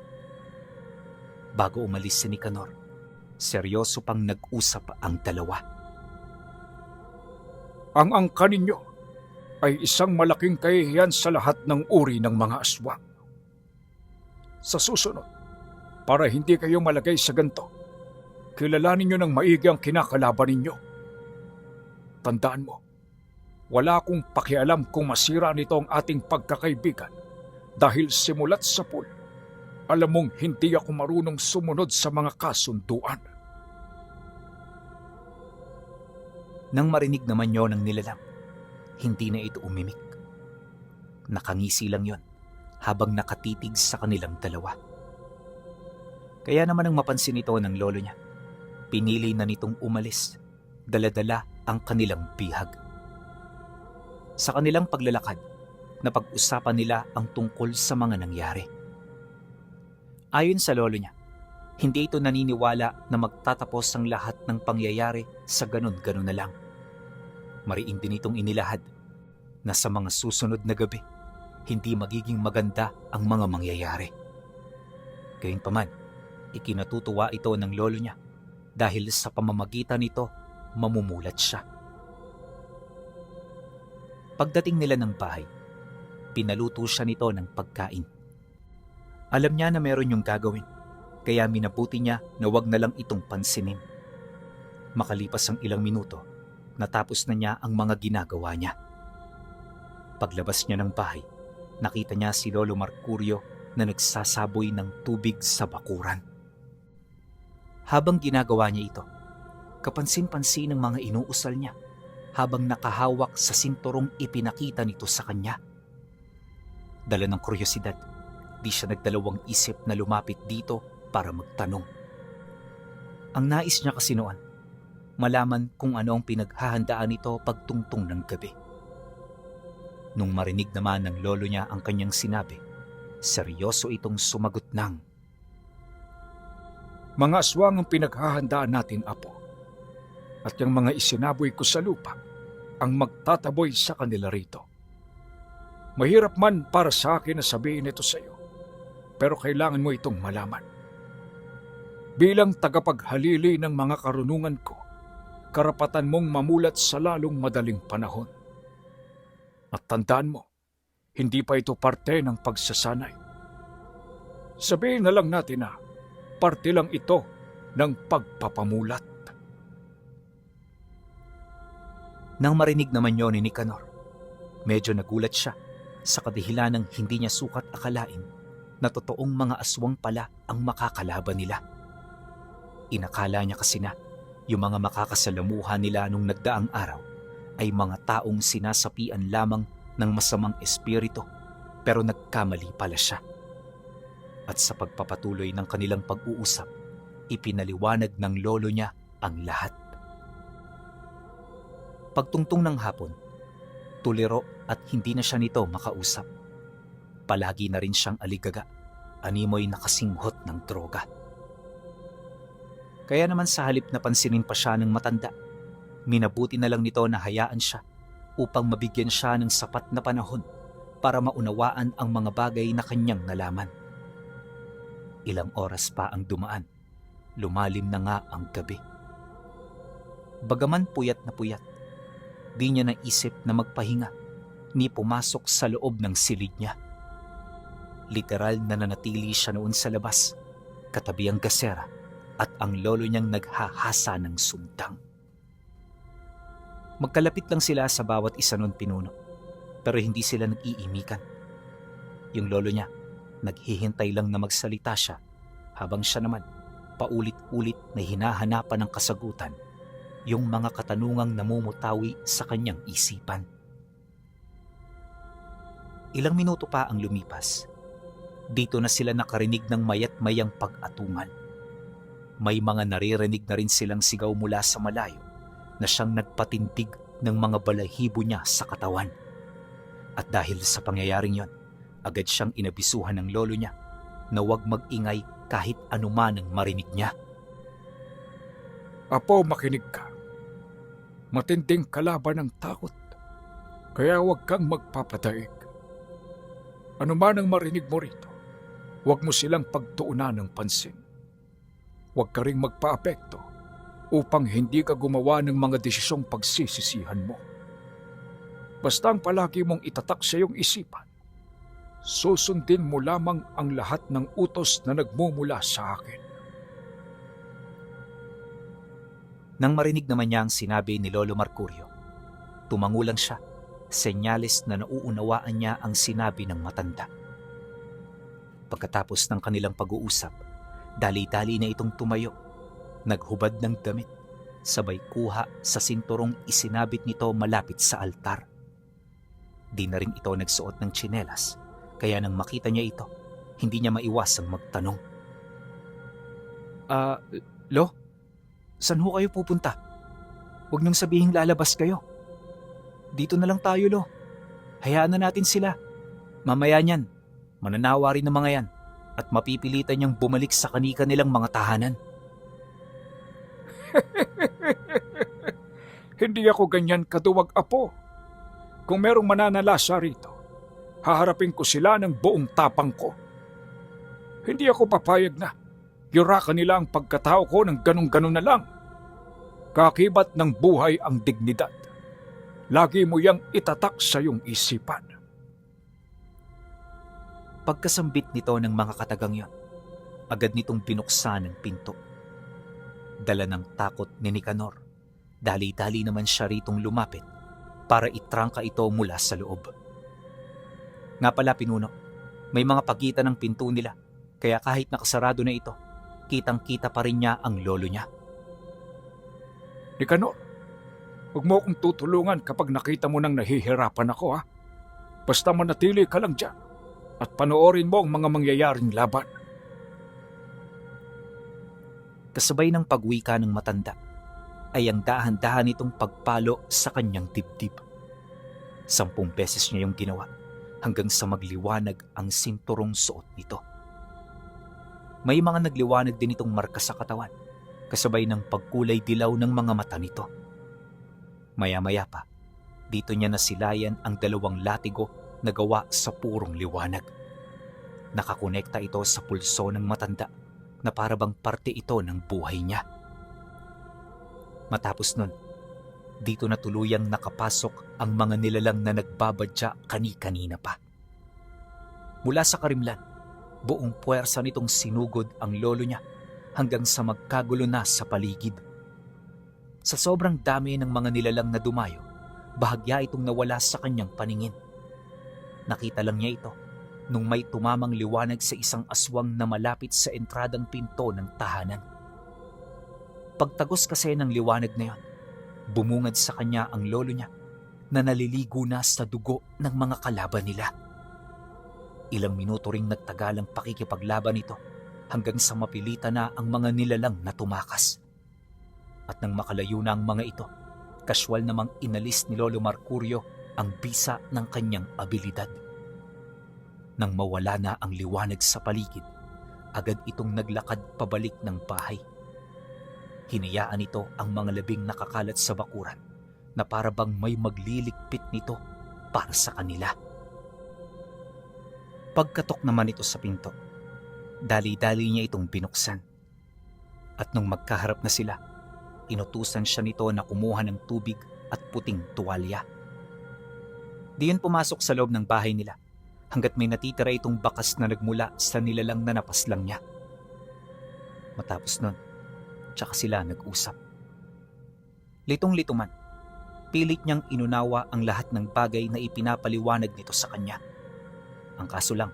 Bago umalis si Nicanor, seryoso pang nag-usap ang dalawa. Ang angka ninyo ay isang malaking kahihiyan sa lahat ng uri ng mga aswang. Sa susunod, para hindi kayo malagay sa ganito, kilalanin nyo ng maigi ang kinakalaban ninyo. Tandaan mo, wala akong pakialam kung masira nito ang ating pagkakaibigan dahil simulat sa pool, alam mong hindi ako marunong sumunod sa mga kasunduan. Nang marinig naman yon ng nilalang, hindi na ito umimik. Nakangisi lang yon habang nakatitig sa kanilang dalawa. Kaya naman ang mapansin ito ng lolo niya, pinili na nitong umalis, dala-dala ang kanilang bihag. Sa kanilang paglalakad, napag-usapan nila ang tungkol sa mga nangyari. Ayon sa lolo niya, hindi ito naniniwala na magtatapos ang lahat ng pangyayari sa ganun-ganun na lang. Mariin din itong inilahad na sa mga susunod na gabi, hindi magiging maganda ang mga mangyayari. Gayunpaman, ikinatutuwa ito ng lolo niya dahil sa pamamagitan nito, mamumulat siya. Pagdating nila ng bahay, pinaluto siya nito ng pagkain. Alam niya na meron yung gagawin, kaya minabuti niya na wag na lang itong pansinin. Makalipas ang ilang minuto, natapos na niya ang mga ginagawa niya. Paglabas niya ng bahay, Nakita niya si Lolo Mercurio na nagsasaboy ng tubig sa bakuran. Habang ginagawa niya ito, kapansin-pansin ng mga inuusal niya habang nakahawak sa sinturong ipinakita nito sa kanya. Dala ng kuryosidad, di siya nagdalawang isip na lumapit dito para magtanong. Ang nais niya kasi noon, malaman kung ano ang pinaghahandaan nito pagtungtong ng gabi. Nung marinig naman ng lolo niya ang kanyang sinabi, seryoso itong sumagot ng, Mga aswang ang pinaghahandaan natin, Apo. At yung mga isinaboy ko sa lupa ang magtataboy sa kanila rito. Mahirap man para sa akin na sabihin ito sa iyo, pero kailangan mo itong malaman. Bilang tagapaghalili ng mga karunungan ko, karapatan mong mamulat sa lalong madaling panahon. At tandaan mo, hindi pa ito parte ng pagsasanay. Sabihin na lang natin na parte lang ito ng pagpapamulat. Nang marinig naman yun ni Nicanor, medyo nagulat siya sa kadahilan ng hindi niya sukat akalain na totoong mga aswang pala ang makakalaban nila. Inakala niya kasi na yung mga makakasalamuhan nila nung nagdaang araw ay mga taong sinasapian lamang ng masamang espiritu, pero nagkamali pala siya. At sa pagpapatuloy ng kanilang pag-uusap, ipinaliwanag ng lolo niya ang lahat. Pagtungtong ng hapon, tuliro at hindi na siya nito makausap. Palagi na rin siyang aligaga, animoy nakasinghot ng droga. Kaya naman sa halip na pansinin pa siya ng matanda, minabuti na lang nito na hayaan siya upang mabigyan siya ng sapat na panahon para maunawaan ang mga bagay na kanyang nalaman. Ilang oras pa ang dumaan, lumalim na nga ang gabi. Bagaman puyat na puyat, di niya naisip na magpahinga ni pumasok sa loob ng silid niya. Literal na nanatili siya noon sa labas, katabi ang gasera at ang lolo niyang naghahasa ng sundang. Magkalapit lang sila sa bawat isa nun pinuno, pero hindi sila nag-iimikan. Yung lolo niya, naghihintay lang na magsalita siya, habang siya naman, paulit-ulit na hinahanapan ng kasagutan yung mga katanungang namumutawi sa kanyang isipan. Ilang minuto pa ang lumipas. Dito na sila nakarinig ng mayat-mayang pag-atungan. May mga naririnig na rin silang sigaw mula sa malayo na siyang nagpatindig ng mga balahibo niya sa katawan. At dahil sa pangyayaring yon, agad siyang inabisuhan ng lolo niya na huwag mag-ingay kahit anuman ang marinig niya. Apo, makinig ka. Matinding kalaban ng takot, kaya huwag kang magpapadaig. Ano man ang marinig mo rito, huwag mo silang pagtuunan ng pansin. Huwag ka ring magpa-apekto upang hindi ka gumawa ng mga desisyong pagsisisihan mo. Basta ang palagi mong itatak sa iyong isipan, susundin mo lamang ang lahat ng utos na nagmumula sa akin. Nang marinig naman niya ang sinabi ni Lolo Mercurio, tumangulang siya, senyales na nauunawaan niya ang sinabi ng matanda. Pagkatapos ng kanilang pag-uusap, dali-dali na itong tumayo, naghubad ng damit, sabay kuha sa sinturong isinabit nito malapit sa altar. Di na rin ito nagsuot ng tsinelas, kaya nang makita niya ito, hindi niya maiwasang magtanong. Lo? Saan ho kayo pupunta? Huwag niyong sabihing lalabas kayo. Dito na lang tayo, Lo. Hayaan na natin sila. Mamaya niyan, mananawa rin ng mga yan at mapipilitan niyang bumalik sa kanika nilang mga tahanan. Hindi ako ganyan kaduwag, Apo. Kung merong mananalasa rito, haharapin ko sila ng buong tapang ko. Hindi ako papayag na yurakan nila ang pagkatao ko ng ganun-ganun na lang. Kakibat ng buhay ang dignidad. Lagi mo yang itatak sa iyong isipan. Pagkasambit nito ng mga katagang yon, agad nitong binuksan ang pinto. Dala ng takot ni Nicanor, dali-dali naman siya ritong lumapit para itrangka ito mula sa loob. Nga pala Pinuno, may mga pagitan ng pinto nila, kaya kahit nakasarado na ito, kitang-kita pa rin niya ang lolo niya. Nicanor, huwag mo akong tutulungan kapag nakita mo nang nahihirapan ako, ha? Basta manatili ka lang dyan at panoorin mo ang mga mangyayaring laban. Kasabay ng pagwika ng matanda ay ang dahan-dahan nitong pagpalo sa kanyang dibdib. 10 beses niya yung ginawa hanggang sa magliwanag ang sinturong suot nito. May mga nagliwanag din itong marka sa katawan, kasabay ng pagkulay dilaw ng mga mata nito. Maya-maya pa, dito niya nasilayan ang 2 latigo na gawa sa purong liwanag. Nakakonekta ito sa pulso ng matanda na parabang parte ito ng buhay niya. Matapos nun, dito na tuluyang nakapasok ang mga nilalang na nagbabadya kani-kanina pa. Mula sa karimlan, buong puwersa nitong sinugod ang lolo niya hanggang sa magkagulo na sa paligid. Sa sobrang dami ng mga nilalang na dumayo, bahagya itong nawala sa kanyang paningin. Nakita lang niya ito nung may tumamang liwanag sa isang aswang na malapit sa entradang pinto ng tahanan. Pagtagos kasi ng liwanag na yon, bumungad sa kanya ang lolo niya na naliligo na sa dugo ng mga kalaban nila. Ilang minuto ring nagtagalang pakikipaglaban ito hanggang sa mapilita na ang mga nilalang na tumakas. At nang makalayo na ang mga ito, kaswal namang inalis ni Lolo Mercurio ang bisa ng kanyang abilidad. Nang mawala na ang liwanag sa paligid, agad itong naglakad pabalik ng bahay. Hinayaan nito ang mga labing nakakalat sa bakuran na parabang may magliligpit nito para sa kanila. Pagkatok naman ito sa pinto, dali-dali niya itong binuksan. At nung magkaharap na sila, inutusan siya nito na kumuha ng tubig at puting tuwalya. Diyon pumasok sa loob ng bahay nila hanggat may natitira itong bakas na nagmula sa nilalang na napaslang niya. Matapos nun, tsaka sila nag-usap. Litong-lito man, pilit niyang inunawa ang lahat ng bagay na ipinapaliwanag nito sa kanya. Ang kaso lang,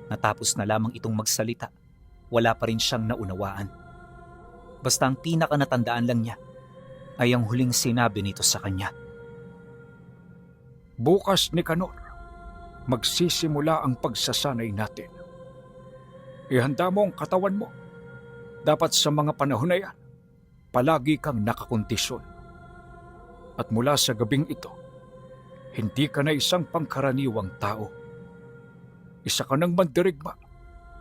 natapos na lamang itong magsalita, wala pa rin siyang naunawaan. Basta ang pinaka-natandaan lang niya ay ang huling sinabi nito sa kanya. Bukas, Nicanor, magsisimula ang pagsasanay natin. Ihanda mo ang katawan mo. Dapat sa mga panahon na yan, palagi kang nakakondisyon. At mula sa gabing ito, hindi ka na isang pangkaraniwang tao. Isa ka ng mandirigma,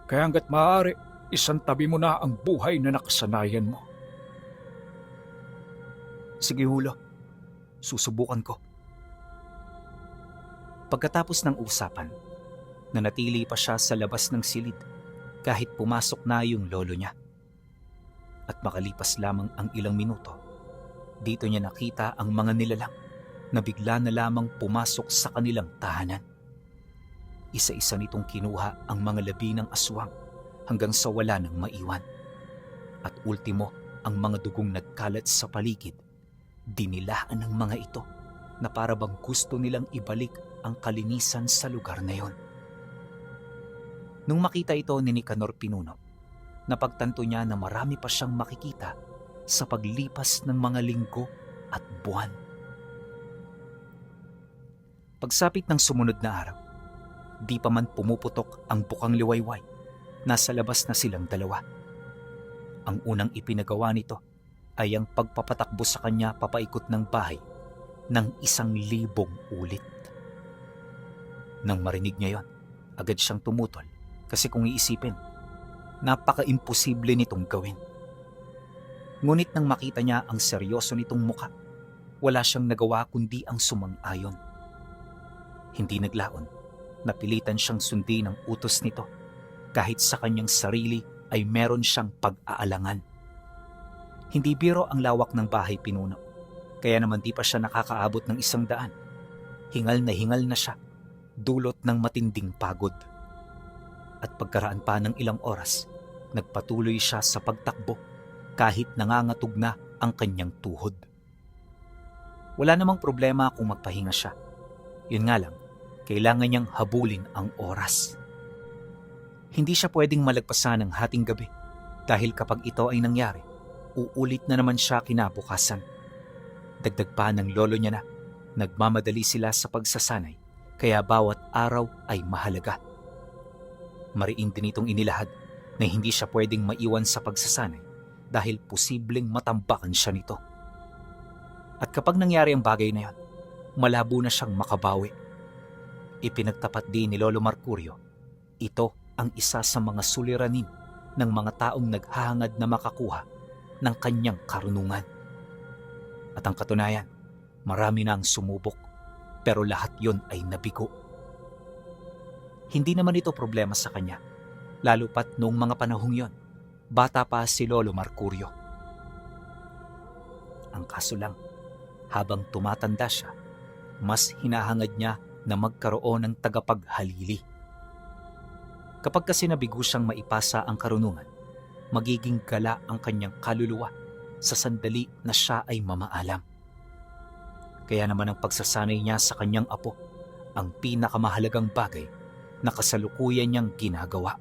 kaya hanggat maaari, isang tabi mo na ang buhay na nakasanayan mo. Sige Hulo, susubukan ko. Pagkatapos ng usapan, nanatili pa siya sa labas ng silid kahit pumasok na yung lolo niya. At makalipas lamang ang ilang minuto, dito niya nakita ang mga nilalang na bigla na lamang pumasok sa kanilang tahanan. Isa-isa nitong kinuha ang mga labi ng aswang hanggang sa wala nang maiwan. At ultimo, ang mga dugong nagkalat sa paligid, dinilaan ng mga ito na parabang gusto nilang ibalik ang kalinisan sa lugar na yon. Nung makita ito ni Nicanor Pinuno, napagtanto niya na marami pa siyang makikita sa paglipas ng mga linggo at buwan. Pagsapit ng sumunod na araw, di pa man pumuputok ang bukang liwayway, nasa labas na silang dalawa. Ang unang ipinagawa nito ay ang pagpapatakbo sa kanya papaikot ng bahay ng 1,000 ulit. Nang marinig niya yon, agad siyang tumutol kasi kung iisipin, napaka-imposible nitong gawin. Ngunit nang makita niya ang seryoso nitong muka, wala siyang nagawa kundi ang sumang-ayon. Hindi naglaon, napilitan siyang sundin ang utos nito kahit sa kanyang sarili ay meron siyang pag-aalangan. Hindi biro ang lawak ng bahay Pinuno, kaya naman di pa siya nakakaabot ng 100. Hingal na siya, dulot ng matinding pagod. At pagkaraan pa ng ilang oras, nagpatuloy siya sa pagtakbo kahit nangangatog na ang kanyang tuhod. Wala namang problema kung magpahinga siya. Yun nga lang, Kailangan niyang habulin ang oras. Hindi siya pwedeng malagpasan ng hating gabi dahil kapag ito ay nangyari, uulit na naman siya kinabukasan. Dagdag pa ng lolo niya na nagmamadali sila sa pagsasanay kaya bawat araw ay mahalaga. Mariin din itong inilahad na hindi siya pwedeng maiwan sa pagsasanay dahil posibleng matambakan siya nito. At kapag nangyari ang bagay na yon, malabo na siyang makabawi. Ipinagtapat din ni Lolo Mercurio, ito ang isa sa mga suliranin ng mga taong naghahangad na makakuha ng kanyang karunungan. At ang katunayan, marami na ang sumubok, pero lahat yon ay nabigo. Hindi naman ito problema sa kanya, lalo pat noong mga panahong yon, bata pa si Lolo Mercurio. Ang kaso lang, habang tumatanda siya, mas hinahangad niya na magkaroon ng tagapaghalili. Kapag kasi nabigo siyang maipasa ang karunungan, magiging gala ang kanyang kaluluwa sa sandali na siya ay mamaalam. Kaya naman ang pagsasanay niya sa kanyang apo ang pinakamahalagang bagay na kasalukuyan niyang ginagawa.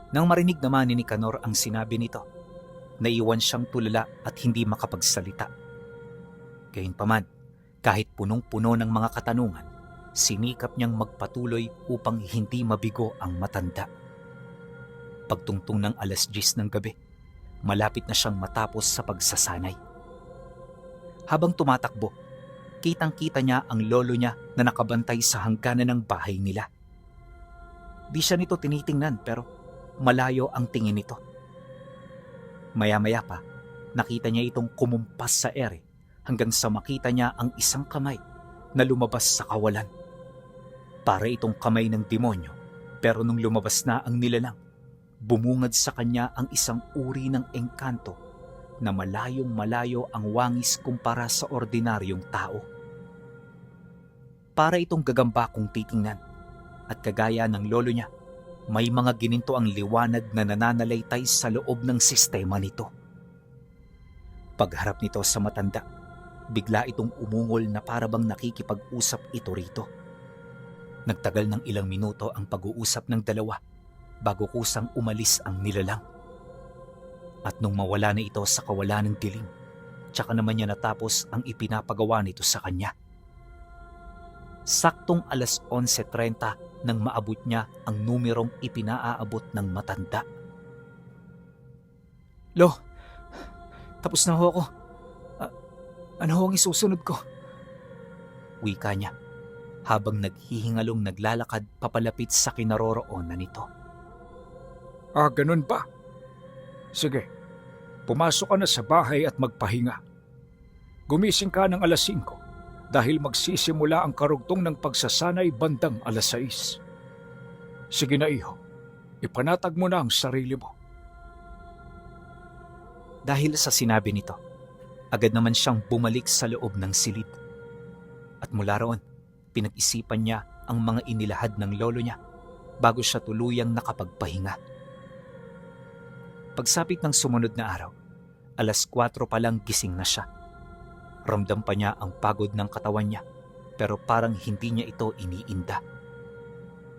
Nang marinig naman ni Nicanor ang sinabi nito, naiwan siyang tulala at hindi makapagsalita. Gayunpaman, kahit punong-puno ng mga katanungan, sinikap niyang magpatuloy upang hindi mabigo ang matanda. Pagtungtong ng 10:00 ng gabi, malapit na siyang matapos sa pagsasanay. Habang tumatakbo, kitang-kita niya ang lolo niya na nakabantay sa hangganan ng bahay nila. Di siya nito tinitingnan pero malayo ang tingin nito. Maya-maya pa, nakita niya itong kumumpas sa ere hanggang sa makita niya ang isang kamay na lumabas sa kawalan. Para itong kamay ng demonyo, pero nung lumabas na ang nilalang, bumungad sa kanya ang isang uri ng engkanto na malayong malayo ang wangis kumpara sa ordinaryong tao. Para itong gagamba kung titingnan, at kagaya ng lolo niya, may mga gininto ang liwanag na nananalaytay sa loob ng sistema nito. Pagharap nito sa matanda, bigla itong umungol na parabang nakikipag-usap ito rito. Nagtagal ng ilang minuto ang pag-uusap ng dalawa bago kusang umalis ang nilalang. At nung mawala na ito sa kawalan ng dilim, tsaka naman niya natapos ang ipinapagawa nito sa kanya. Saktong 11:30 nang maabot niya ang numerong ipinaaabot ng matanda. "Lo, tapos na ho ako. Ano ho ang isusunod ko?" Wika niya habang naghihingalong naglalakad papalapit sa kinaroroonan nito. Ganun ba? Sige, pumasok ka na sa bahay at magpahinga. Gumising ka ng 5:00 dahil magsisimula ang karugtong ng pagsasanay bandang 6:00. Sige na iho, ipanatag mo na ang sarili mo. Dahil sa sinabi nito, agad naman siyang bumalik sa loob ng silid. At mula roon, pinag-isipan niya ang mga inilahad ng lolo niya bago siya tuluyang nakapagpahinga. Pagsapit ng sumunod na araw, 4:00 pa lang gising na siya. Ramdam pa niya ang pagod ng katawan niya pero parang hindi niya ito iniinda.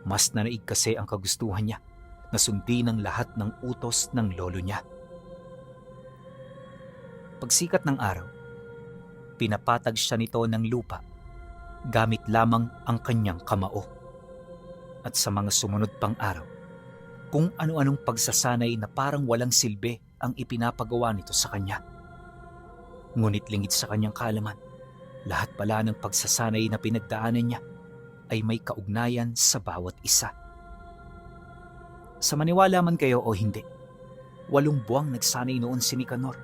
Mas nanaig kasi ang kagustuhan niya na sundin ang lahat ng utos ng lolo niya. Pagsikat ng araw, pinapatag siya nito ng lupa gamit lamang ang kanyang kamao. At sa mga sumunod pang araw, kung ano-anong pagsasanay na parang walang silbi ang ipinapagawa nito sa kanya. Ngunit lingid sa kanyang kaalaman, lahat pala ng pagsasanay na pinagdaanan niya ay may kaugnayan sa bawat isa. Sa maniwala man kayo o hindi, 8 buwang nagsanay noon si Nicanor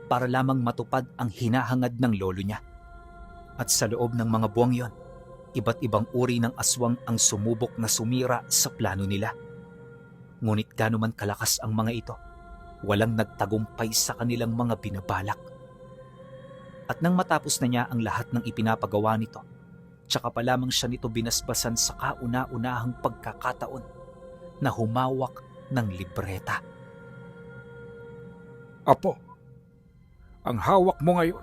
para lamang matupad ang hinahangad ng lolo niya. At sa loob ng mga buwang yon, iba't ibang uri ng aswang ang sumubok na sumira sa plano nila. Ngunit gaano man kalakas ang mga ito, walang nagtagumpay sa kanilang mga binabalak. At nang matapos na niya ang lahat ng ipinapagawa nito, tsaka pa lamang siya nito binasbasan sa kauna-unahang pagkakataon na humawak ng libreta. Apo, ang hawak mo ngayon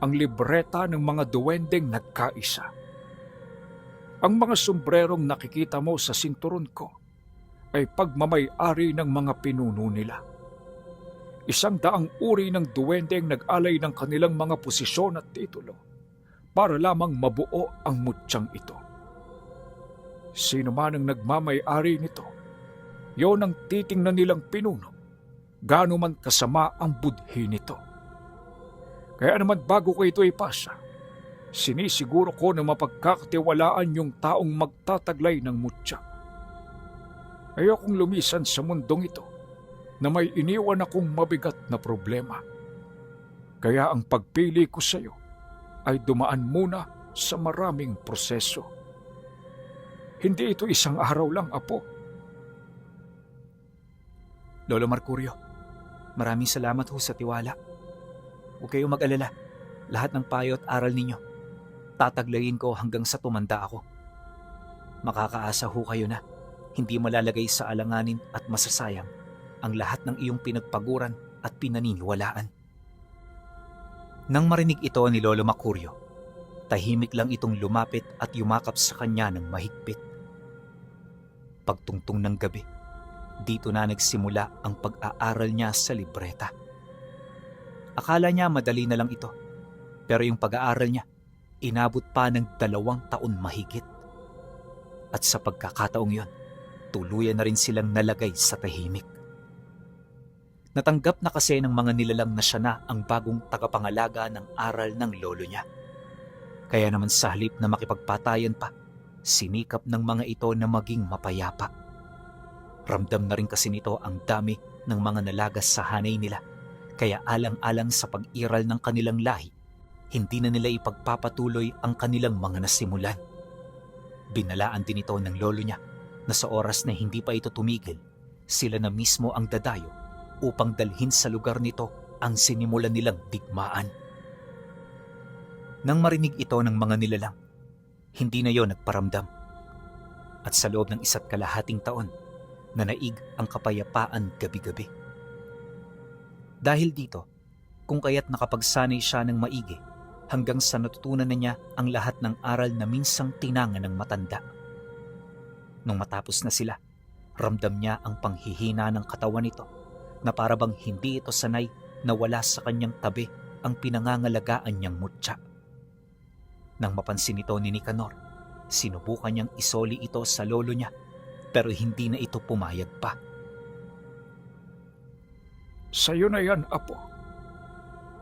ang libreta ng mga duwendeng nagkaisa. Ang mga sombrerong nakikita mo sa sinturon ko ay pagmamay-ari ng mga pinuno nila. 100 uri ng duwendeng nag-alay ng kanilang mga posisyon at titulo para lamang mabuo ang mutsyang ito. Sino man ang nagmamay-ari nito, yon ang titingnan nilang pinuno, gaano man kasama ang budhi nito. Kaya naman bago ko ito ipasa, sinisiguro ko na mapagkakatiwalaan yung taong magtataglay ng mutya. Ayokong lumisan sa mundong ito na may iniwan akong mabigat na problema. Kaya ang pagpili ko sa iyo ay dumaan muna sa maraming proseso. Hindi ito isang araw lang, Apo. Lolo Mercurio, maraming salamat ho sa tiwala. Huwag kayong mag-alala. Lahat ng payo at aral ninyo, tataglayin ko hanggang sa tumanda ako. Makakaasa ho kayo na hindi malalagay sa alanganin at masasayang ang lahat ng iyong pinagpaguran at pinaniniwalaan. Nang marinig ito ni Lolo Mercurio, tahimik lang itong lumapit at yumakap sa kanya ng mahigpit. Pagtungtong ng gabi, dito na nagsimula ang pag-aaral niya sa libreta. Akala niya madali na lang ito, pero yung pag-aaral niya, inabot pa ng 2 taon mahigit. At sa pagkakataong yon, tuluyan na rin silang nalagay sa tahimik. Natanggap na kasi ng mga nilalang na siya na ang bagong tagapangalaga ng aral ng lolo niya. Kaya naman sa halip na makipagpatayan pa, sinikap ng mga ito na maging mapayapa. Ramdam na rin kasi nito ang dami ng mga nalagas sa hanay nila, kaya alang-alang sa pag-iral ng kanilang lahi, hindi na nila ipagpapatuloy ang kanilang mga nasimulan. Binalaan din ito ng lolo niya na sa oras na hindi pa ito tumigil, sila na mismo ang dadayo upang dalhin sa lugar nito ang sinimulan nilang digmaan. Nang marinig ito ng mga nilalang, hindi na yon nagparamdam. At sa loob ng 1.5 taon, nanaig ang kapayapaan gabi-gabi. Dahil dito, kung kaya't nakapagsanay siya ng maigi hanggang sa natutunan na niya ang lahat ng aral na minsang tinanga ng matanda. Nung matapos na sila, ramdam niya ang panghihina ng katawan nito na parabang hindi ito sanay na wala sa kanyang tabi ang pinangangalagaan niyang mutya. Nang mapansin ito ni Nicanor, sinubukan niyang isoli ito sa lolo niya pero hindi na ito pumayag pa. Sa'yo na yan, Apo.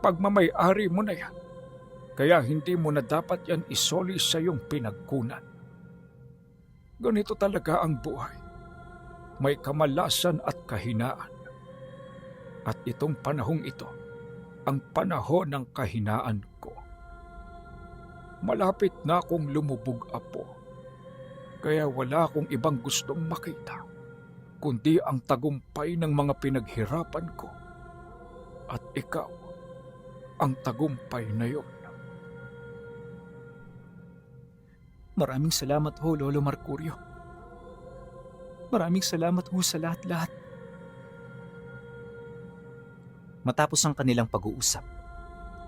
Pagmamay-ari mo na yan. Kaya hindi mo na dapat yan isoli sa iyong pinagkunan. Ganito talaga ang buhay. May kamalasan at kahinaan. At itong panahong ito, ang panahon ng kahinaan ko. Malapit na akong lumubog, Apo. Kaya wala akong ibang gustong makita, kundi ang tagumpay ng mga pinaghirapan ko. At ikaw, ang tagumpay na yon. Maraming salamat ho, Lolo Mercurio. Maraming salamat ho sa lahat-lahat. Matapos ang kanilang pag-uusap,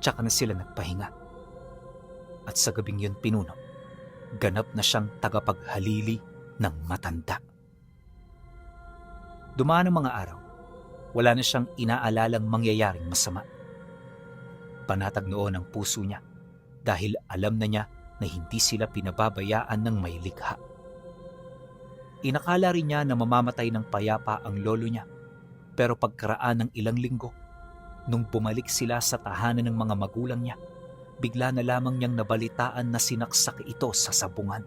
tsaka na sila nagpahinga. At sa gabing yun pinuno, ganap na siyang tagapaghalili ng matanda. Dumaan ang mga araw, wala na siyang inaalalang mangyayaring masama. Panatag noon ang puso niya dahil alam na niya na hindi sila pinababayaan ng may likha. Inakala rin niya na mamamatay ng payapa ang lolo niya, pero pagkaraan ng ilang linggo, nung bumalik sila sa tahanan ng mga magulang niya, bigla na lamang niyang nabalitaan na sinaksak ito sa sabungan.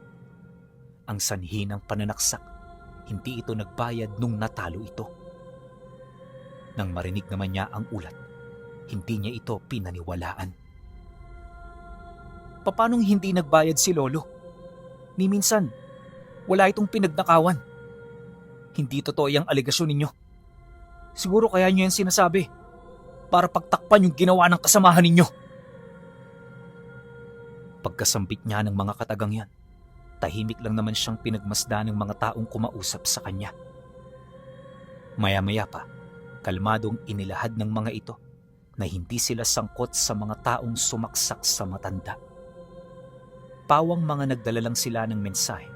Ang sanhi ng pananaksak, hindi ito nagbayad nung natalo ito. Nang marinig naman niya ang ulat, hindi niya ito pinaniwalaan. Paanong hindi nagbayad si Lolo? Ni minsan, wala itong pinagnakawan. Hindi totoo yung alegasyon ninyo. Siguro kaya niyo yan sinasabi para pagtakpan yung ginawa ng kasamahan ninyo. Pagkasambit niya ng mga katagang yan, tahimik lang naman siyang pinagmasdan ng mga taong kumausap sa kanya. Maya-maya pa, kalmadong inilahad ng mga ito na hindi sila sangkot sa mga taong sumaksak sa matanda. Pawang mga nagdala lang sila ng mensahe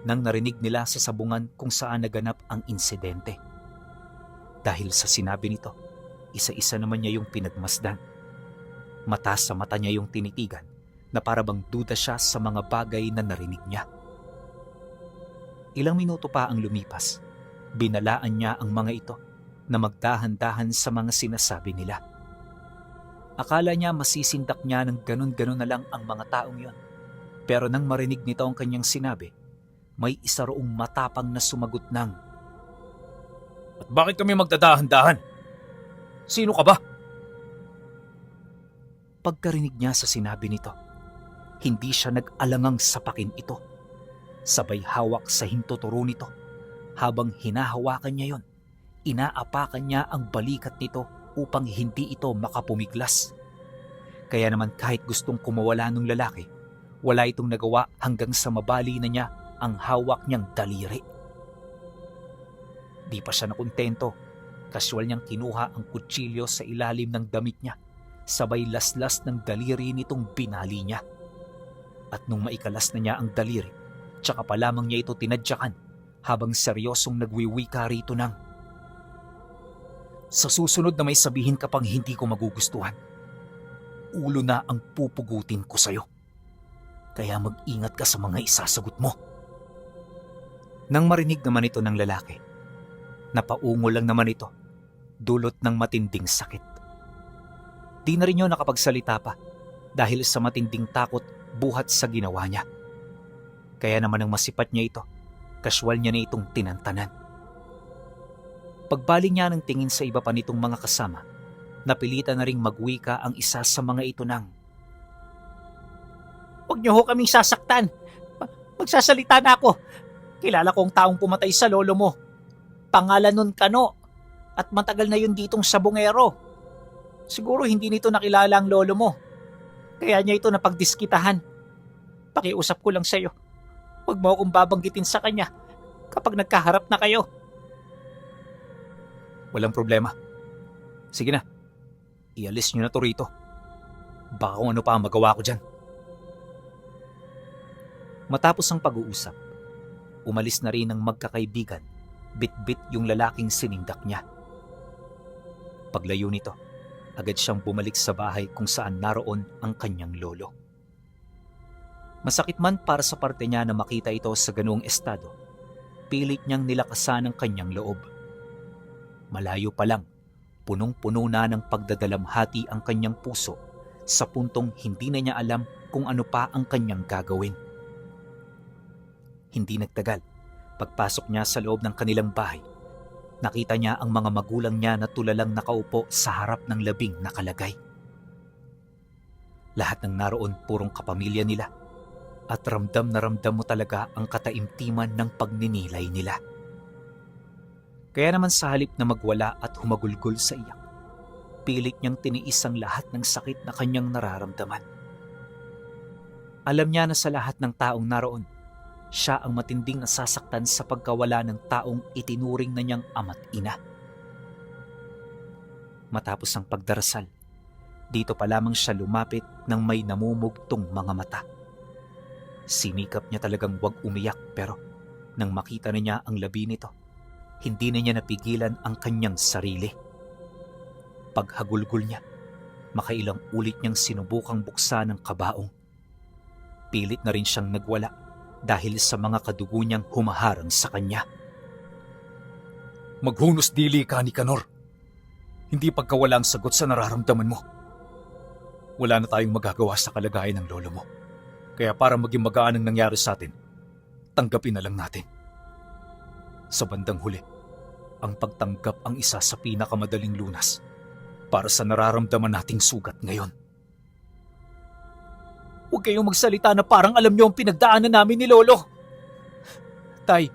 nang narinig nila sa sabungan kung saan naganap ang insidente. Dahil sa sinabi nito, isa-isa naman niya yung pinagmasdan. Mata sa mata niya yung tinitigan na parabang duda siya sa mga bagay na narinig niya. Ilang minuto pa ang lumipas, binalaan niya ang mga ito na magdahan-dahan sa mga sinasabi nila. Akala niya masisindak niya ng ganun-ganun na lang ang mga taong yon. Pero nang marinig nito ang kanyang sinabi, may isa roong matapang na sumagot ng, At bakit kami magdadahan-dahan? Sino ka ba? Pagkarinig niya sa sinabi nito, hindi siya nag-alangang sapakin ito. Sabay hawak sa hintuturo nito. Habang hinahawakan niya yon, inaapakan niya ang balikat nito upang hindi ito makapumiglas. Kaya naman kahit gustong kumawala ng lalaki, wala itong nagawa hanggang sa mabali na niya ang hawak niyang daliri. Di pa siya nakontento, kasyual niyang kinuha ang kutsilyo sa ilalim ng damit niya, sabay laslas ng daliri nitong binali niya. At nung maikalas na niya ang daliri, tsaka pa lamang niya ito tinadyakan habang seryosong nagwiwika rito ng, Sa susunod na may sabihin ka pang hindi ko magugustuhan, ulo na ang pupugutin ko sa'yo. Kaya mag-ingat ka sa mga isasagot mo. Nang marinig naman ito ng lalaki, napaungo lang naman ito, dulot ng matinding sakit. Di na rin yun nakapagsalita pa dahil sa matinding takot buhat sa ginawa niya. Kaya naman ang masipat niya ito, kasyual niya na itong tinantanan. Pagbaling niya ng tingin sa iba pa nitong mga kasama, napilitan na ring magwika ang isa sa mga ito ng, Huwag niyo ho kaming sasaktan. Magsasalita na ako. Kilala ko ang taong pumatay sa lolo mo. Pangalan nun Kano. At matagal na yun ditong sabungero. Siguro hindi nito nakilala ang lolo mo. Kaya niya ito napagdiskitahan. Pakiusap ko lang sa'yo. Huwag mo akong babanggitin sa kanya kapag nagkaharap na kayo. Walang problema. Sige na, ialis niyo na to rito. Baka kung ano pa ang magawa ko dyan. Matapos ang pag-uusap, umalis na rin ang magkakaibigan, bit-bit yung lalaking sinindak niya. Paglayo nito, agad siyang bumalik sa bahay kung saan naroon ang kanyang lolo. Masakit man para sa parte niya na makita ito sa ganoong estado, pilit niyang nilakasan ang kanyang loob. Malayo pa lang, punong-puno na ng pagdadalamhati ang kanyang puso sa puntong hindi na niya alam kung ano pa ang kanyang gagawin. Hindi nagtagal, pagpasok niya sa loob ng kanilang bahay, nakita niya ang mga magulang niya na tulalang nakaupo sa harap ng labing nakalagay. Lahat ng naroon purong kapamilya nila at ramdam na ramdam mo talaga ang kataimtiman ng pagninilay nila. Kaya naman sa halip na magwala at humagulgol sa iyak, pilit niyang tiniis ang lahat ng sakit na kanyang nararamdaman. Alam niya na sa lahat ng taong naroon, siya ang matinding nasasaktan sa pagkawala ng taong itinuring na niyang ama't ina. Matapos ang pagdarasal, dito pa lamang siya lumapit ng may namumugtong mga mata. Sinikap niya talagang wag umiyak pero nang makita na niya ang labi nito, hindi na niya napigilan ang kanyang sarili. Paghagulgol niya, makailang ulit niyang sinubukang buksan ang kabaong. Pilit na rin siyang nagwala dahil sa mga kadugo niyang humaharang sa kanya. Maghunos dili ka, Nicanor. Hindi pagkawala ang sagot sa nararamdaman mo. Wala na tayong magagawa sa kalagayan ng lolo mo. Kaya para maging magaan ang nangyari sa atin, tanggapin na lang natin. Sa bandang huli, ang pagtanggap ang isa sa pinakamadaling lunas para sa nararamdaman nating sugat ngayon. Huwag kayong magsalita na parang alam niyo ang pinagdaanan namin ni Lolo. Tay,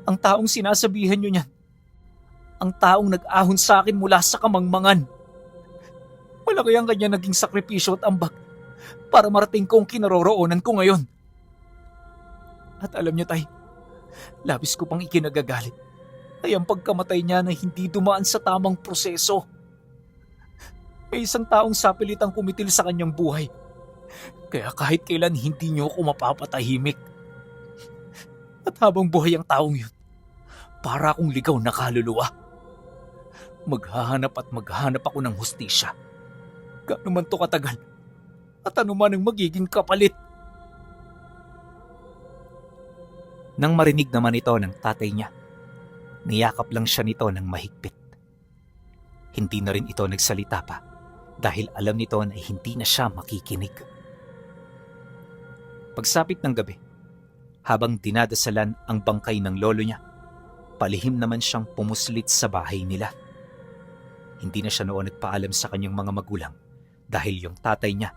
ang taong sinasabihan niyo niyan, ang taong nag-ahon sa akin mula sa kamangmangan. Wala kayang kanya naging sakripisyo at ambag para marating ko ang kinaroroonan ko ngayon. At alam niyo, Tay, labis ko pang ikinagagalit ay ang pagkamatay niya na hindi dumaan sa tamang proseso. May isang taong sapilitang kumitil sa kanyang buhay. Kaya kahit kailan hindi niyo ako mapapatahimik. At habang buhay ang taong yun, para akong ligaw na kaluluwa. Maghahanap at maghanap ako ng hustisya. Gaano man to katagal, at ano man ang magiging kapalit. Nang marinig naman ito ng tatay niya, niyakap lang siya nito ng mahigpit. Hindi na rin ito nagsalita pa dahil alam nito na hindi na siya makikinig. Pagsapit ng gabi, habang dinadasalan ang bangkay ng lolo niya, palihim naman siyang pumuslit sa bahay nila. Hindi na siya noon nagpaalam sa kanyang mga magulang dahil yung tatay niya,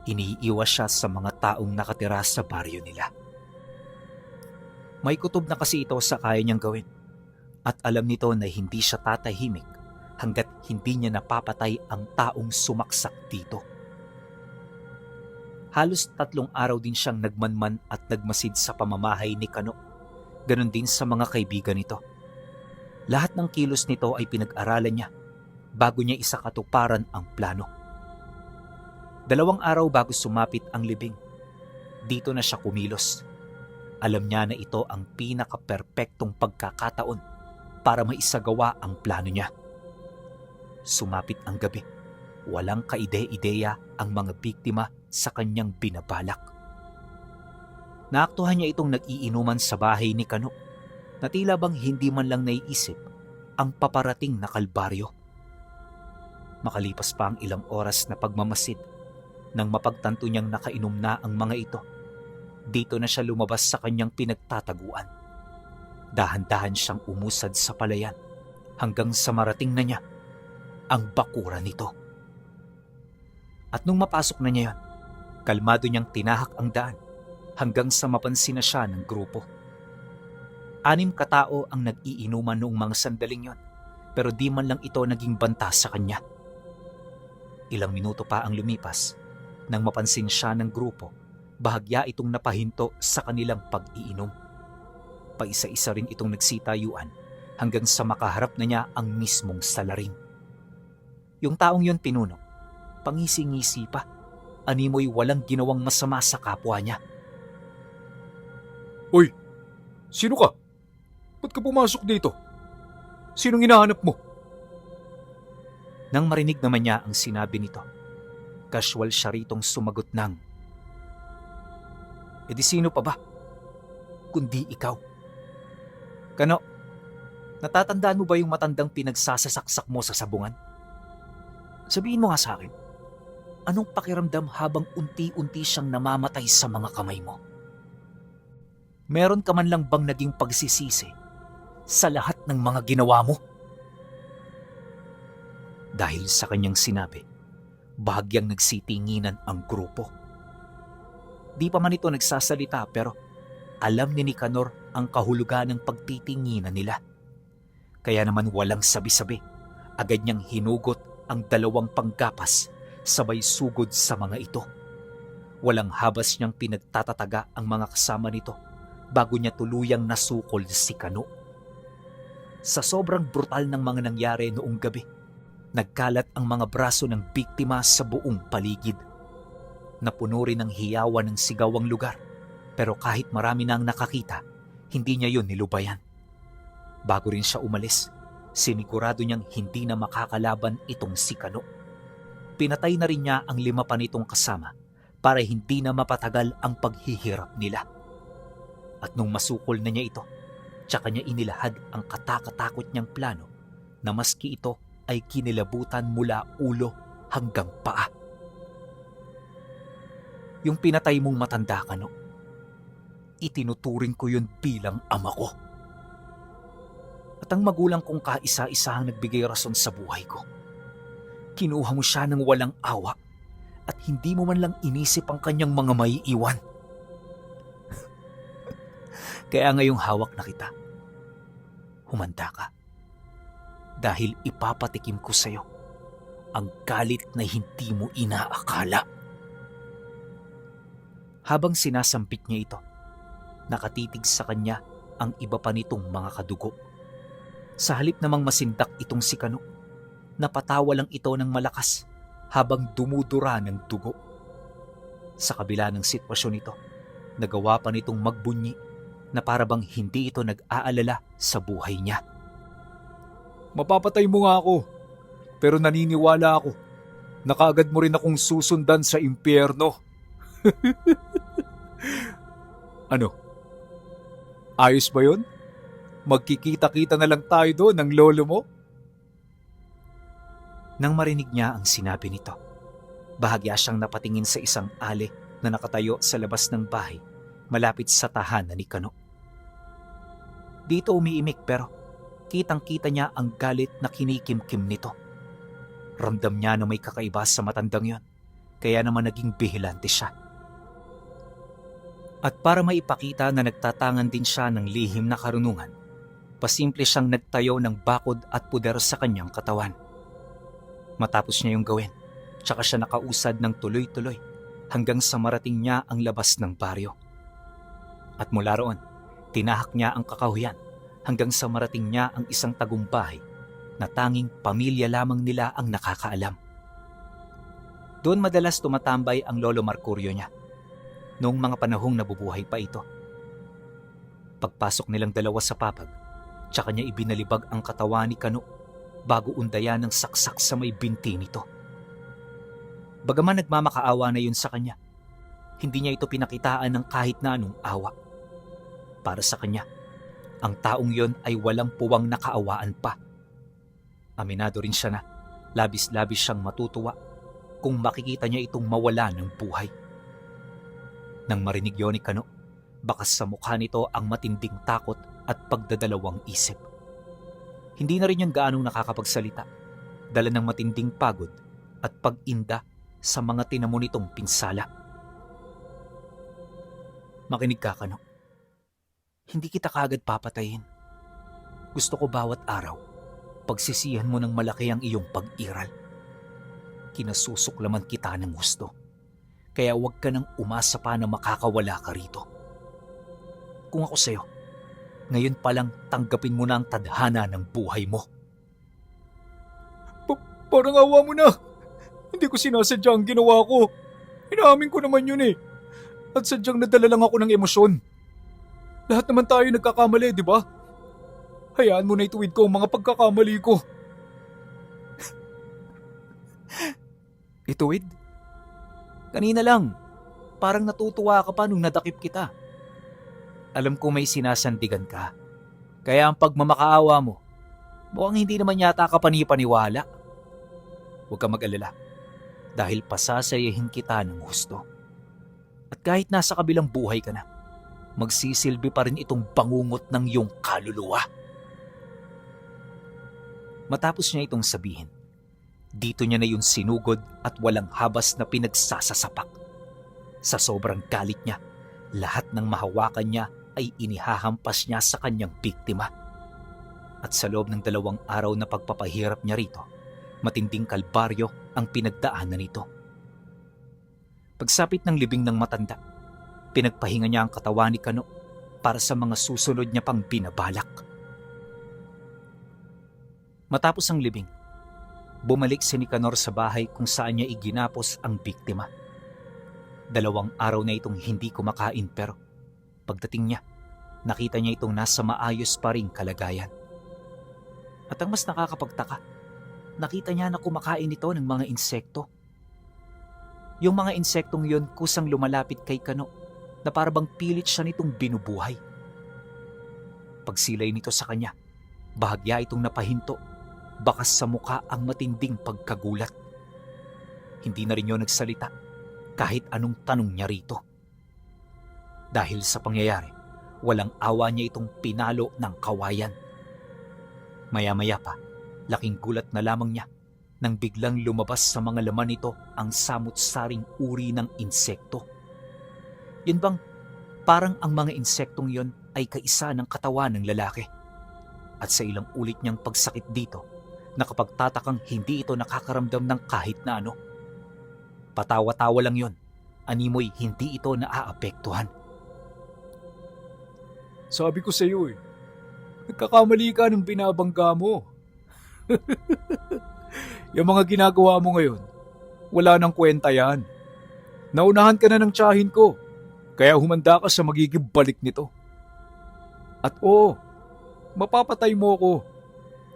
iniiwas siya sa mga taong nakatira sa baryo nila. May kutob na kasi ito sa kaya niyang gawin at alam nito na hindi siya tatahimik hanggat hindi niya napapatay ang taong sumaksak dito. Halos 3 araw din siyang nagmanman at nagmasid sa pamamahay ni Kano. Ganon din sa mga kaibigan nito. Lahat ng kilos nito ay pinag-aralan niya bago niya isakatuparan ang plano. 2 araw bago sumapit ang libing, dito na siya kumilos. Alam niya na ito ang pinaka-perpektong pagkakataon para maisagawa ang plano niya. Sumapit ang gabi. Walang kaide-ideya ang mga biktima sa kanyang binabalak. Naaktuhan niya itong nag-iinuman sa bahay ni Kano na tila bang hindi man lang naiisip ang paparating na kalbaryo. Makalipas pa ang ilang oras na pagmamasid, nang mapagtanto niyang nakainom na ang mga ito, dito na siya lumabas sa kanyang pinagtataguan. Dahan-dahan siyang umusad sa palayan hanggang sa marating na niya ang bakuran nito. At nung mapasok na niya yon, kalmado niyang tinahak ang daan hanggang sa mapansin na siya ng grupo. 6 katao ang nag-iinuman noong mga sandaling yon, pero di man lang ito naging banta sa kanya. Ilang minuto pa ang lumipas nang mapansin siya ng grupo, bahagya itong napahinto sa kanilang pag-iinom. Paisa-isa rin itong nagsitayuan hanggang sa makaharap na niya ang mismong salarin. Yung taong yon pinuno, pangisi-ngisi pa, animoy walang ginawang masama sa kapwa niya. Hoy, sino ka? Ba't ka pumasok dito? Sinong hinahanap mo? Nang marinig naman niya ang sinabi nito, casual siya ritong sumagot ng, "E di sino pa ba? Kundi ikaw. Kano, natatandaan mo ba yung matandang pinagsasasaksak mo sa sabungan? Sabihin mo nga sa akin, anong pakiramdam habang unti-unti siyang namamatay sa mga kamay mo? Meron ka man lang bang naging pagsisisi sa lahat ng mga ginawa mo?" Dahil sa kanyang sinabi, bahagyang nagsitinginan ang grupo. Di pa man ito nagsasalita pero alam ni Nicanor ang kahulugan ng pagtitinginan nila. Kaya naman walang sabi-sabi, agad niyang hinugot ang 2 panggapas sabay sugod sa mga ito. Walang habas niyang pinagtatataga ang mga kasama nito bago niya tuluyang nasukol si Kano. Sa sobrang brutal ng mga nangyari noong gabi, nagkalat ang mga braso ng biktima sa buong paligid. Napuno rin ng hiyawan ng sigaw ang lugar, pero kahit marami na ang nakakita, hindi niya yun nilubayan. Bago rin siya umalis, sinigurado niyang hindi na makakalaban itong si Kano. Pinatay na rin niya ang 5 pa nitong kasama para hindi na mapatagal ang paghihirap nila. At nung masukol na niya ito, tsaka niya inilahad ang katakatakot niyang plano na maski ito ay kinilabutan mula ulo hanggang paa. Yung pinatay mong matanda, Kano, itinuturing ko yun bilang ama ko. At ang magulang kong kaisa-isahang nagbigay rason sa buhay ko. Kinuha mo siya ng walang awa at hindi mo man lang inisip ang kanyang mga maiiwan. Kaya ngayong hawak na kita, humanda ka. Dahil ipapatikim ko sa iyo ang galit na hindi mo inaakala. Habang sinasampit niya ito, nakatitig sa kanya ang iba pa nitong mga kadugo. Sa halip namang masindak itong si Kano, napatawa lang ito ng malakas habang dumudura ng dugo. Sa kabila ng sitwasyon ito, nagawa pa nitong magbunyi na parabang hindi ito nag-aalala sa buhay niya. Mapapatay mo nga ako, pero naniniwala ako na kaagad mo rin akong susundan sa impyerno. Ano? Ayos ba yun? Magkikita-kita na lang tayo doon ng lolo mo? Nang marinig niya ang sinabi nito, bahagya siyang napatingin sa isang ale na nakatayo sa labas ng bahay malapit sa tahanan ni Kano. Dito umiimik pero kitang-kita niya ang galit na kinikimkim nito. Ramdam niya na may kakaiba sa matandang yon, kaya naman naging bihilante siya. At para maipakita na nagtatangan din siya ng lihim na karunungan, pasimple siyang nagtayo ng bakod at puder sa kanyang katawan. Matapos niya yung gawin, tsaka siya nakausad ng tuloy-tuloy hanggang sa marating niya ang labas ng baryo. At mula roon, tinahak niya ang kakahuyan hanggang sa marating niya ang isang tagumpahay na tanging pamilya lamang nila ang nakakaalam. Doon madalas tumatambay ang lolo Mercurio niya noong mga panahong nabubuhay pa ito. Pagpasok nilang dalawa sa papag, tsaka niya ibinalibag ang katawan ni Kano bago undayan ng saksak sa may binti nito. Bagaman nagmamakaawa na yun sa kanya, hindi niya ito pinakitaan ng kahit na anong awa. Para sa kanya, ang taong yon ay walang puwang nakaawaan pa. Aminado rin siya na labis-labis siyang matutuwa kung makikita niya itong mawala ng buhay. Nang marinig yon ni Kano, bakas sa mukha nito ang matinding takot at pagdadalawang isip. Hindi na rin yun gaanong nakakapagsalita, dala ng matinding pagod at pag-inda sa mga tinamo nitong pinsala. Makinig ka, Kano. Hindi kita kaagad papatayin. Gusto ko bawat araw, pagsisihan mo ng malaki ang iyong pag-iral. Kinasusuklaman kita ng gusto, kaya huwag ka nang umasa pa na makakawala ka rito. Kung ako sa'yo, ngayon palang tanggapin mo na ang tadhana ng buhay mo. Parang awa mo na. Hindi ko sinasadya ang ginawa ko. Inaamin ko naman yun eh. At sadyang nadala lang ako ng emosyon. Lahat naman tayo nagkakamali, di ba? Hayaan mo na ituwid ko ang mga pagkakamali ko. Ituwid? Kanina lang, parang natutuwa ka pa nung nadakip kita. Alam ko may sinasandigan ka, kaya ang pagmamakaawa mo, mukhang hindi naman yata ka panipaniwala. Huwag ka mag-alala, dahil pasasayahin kita ng gusto. At kahit nasa kabilang buhay ka na, magsisilbi pa rin itong bangungot ng iyong kaluluwa. Matapos niya itong sabihin, dito niya na yung sinugod at walang habas na pinagsasasapak. Sa sobrang galit niya, lahat ng mahawakan niya ay inihahampas niya sa kanyang biktima. At sa loob ng 2 araw na pagpapahirap niya rito, matinding kalbaryo ang pinagdaanan nito. Pagsapit ng libing ng matanda, pinagpahinga niya ang katawan ni Kano para sa mga susunod niya pang binabalak. Matapos ang libing, bumalik si Nicanor sa bahay kung saan niya iginapos ang biktima. 2 araw na itong hindi kumakain pero pagdating niya, nakita niya itong nasa maayos pa ring kalagayan. At ang mas nakakapagtaka, nakita niya na kumakain ito ng mga insekto. Yung mga insektong yon kusang lumalapit kay Kano na parabang pilit siya nitong binubuhay. Pagsilay nito sa kanya, bahagya itong napahinto, bakas sa muka ang matinding pagkagulat. Hindi na rin yun nagsalita kahit anong tanong niya rito. Dahil sa pangyayari, walang awa niya itong pinalo ng kawayan. Maya-maya pa, laking gulat na lamang niya nang biglang lumabas sa mga laman nito ang samut-saring uri ng insekto. Yun bang parang ang mga insektong yon ay kaisa ng katawan ng lalaki. At sa ilang ulit niyang pagsakit dito, nakapagtatakang hindi ito nakakaramdam ng kahit na ano. Patawa-tawa lang yon, animoy hindi ito naaapektuhan. Sabi ko sa iyo eh, nagkakamali ka ng binabangga mo. Yung mga ginagawa mo ngayon, Wala nang kwenta yan. Naunahan ka na ng tiyahin ko, kaya humanda ka sa magiging balik nito. At oo, mapapatay mo ko,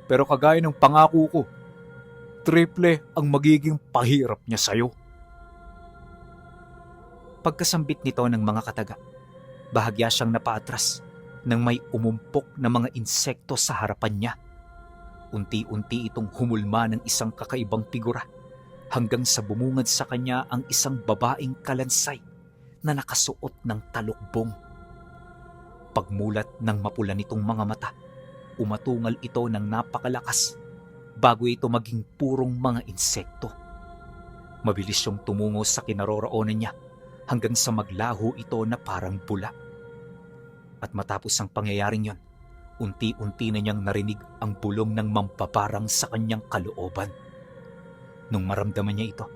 pero kagaya ng pangako ko, triple ang magiging pahirap niya sa'yo. Pagkasambit nito ng mga kataga, bahagya siyang napaatras nang may umumpok na mga insekto sa harapan niya. Unti-unti itong humulma ng isang kakaibang figura hanggang sa bumungad sa kanya ang isang babaeng kalansay na nakasuot ng talukbong. Pagmulat ng mapula nitong mga mata, umatungal ito ng napakalakas bago ito maging purong mga insekto. Mabilis siyang tumungo sa kinaroroonan niya hanggang sa maglaho ito na parang bula. At matapos ang pangyayaring yon, unti-unti na niyang narinig ang bulong ng mampaparang sa kanyang kalooban. Nung maramdaman niya ito,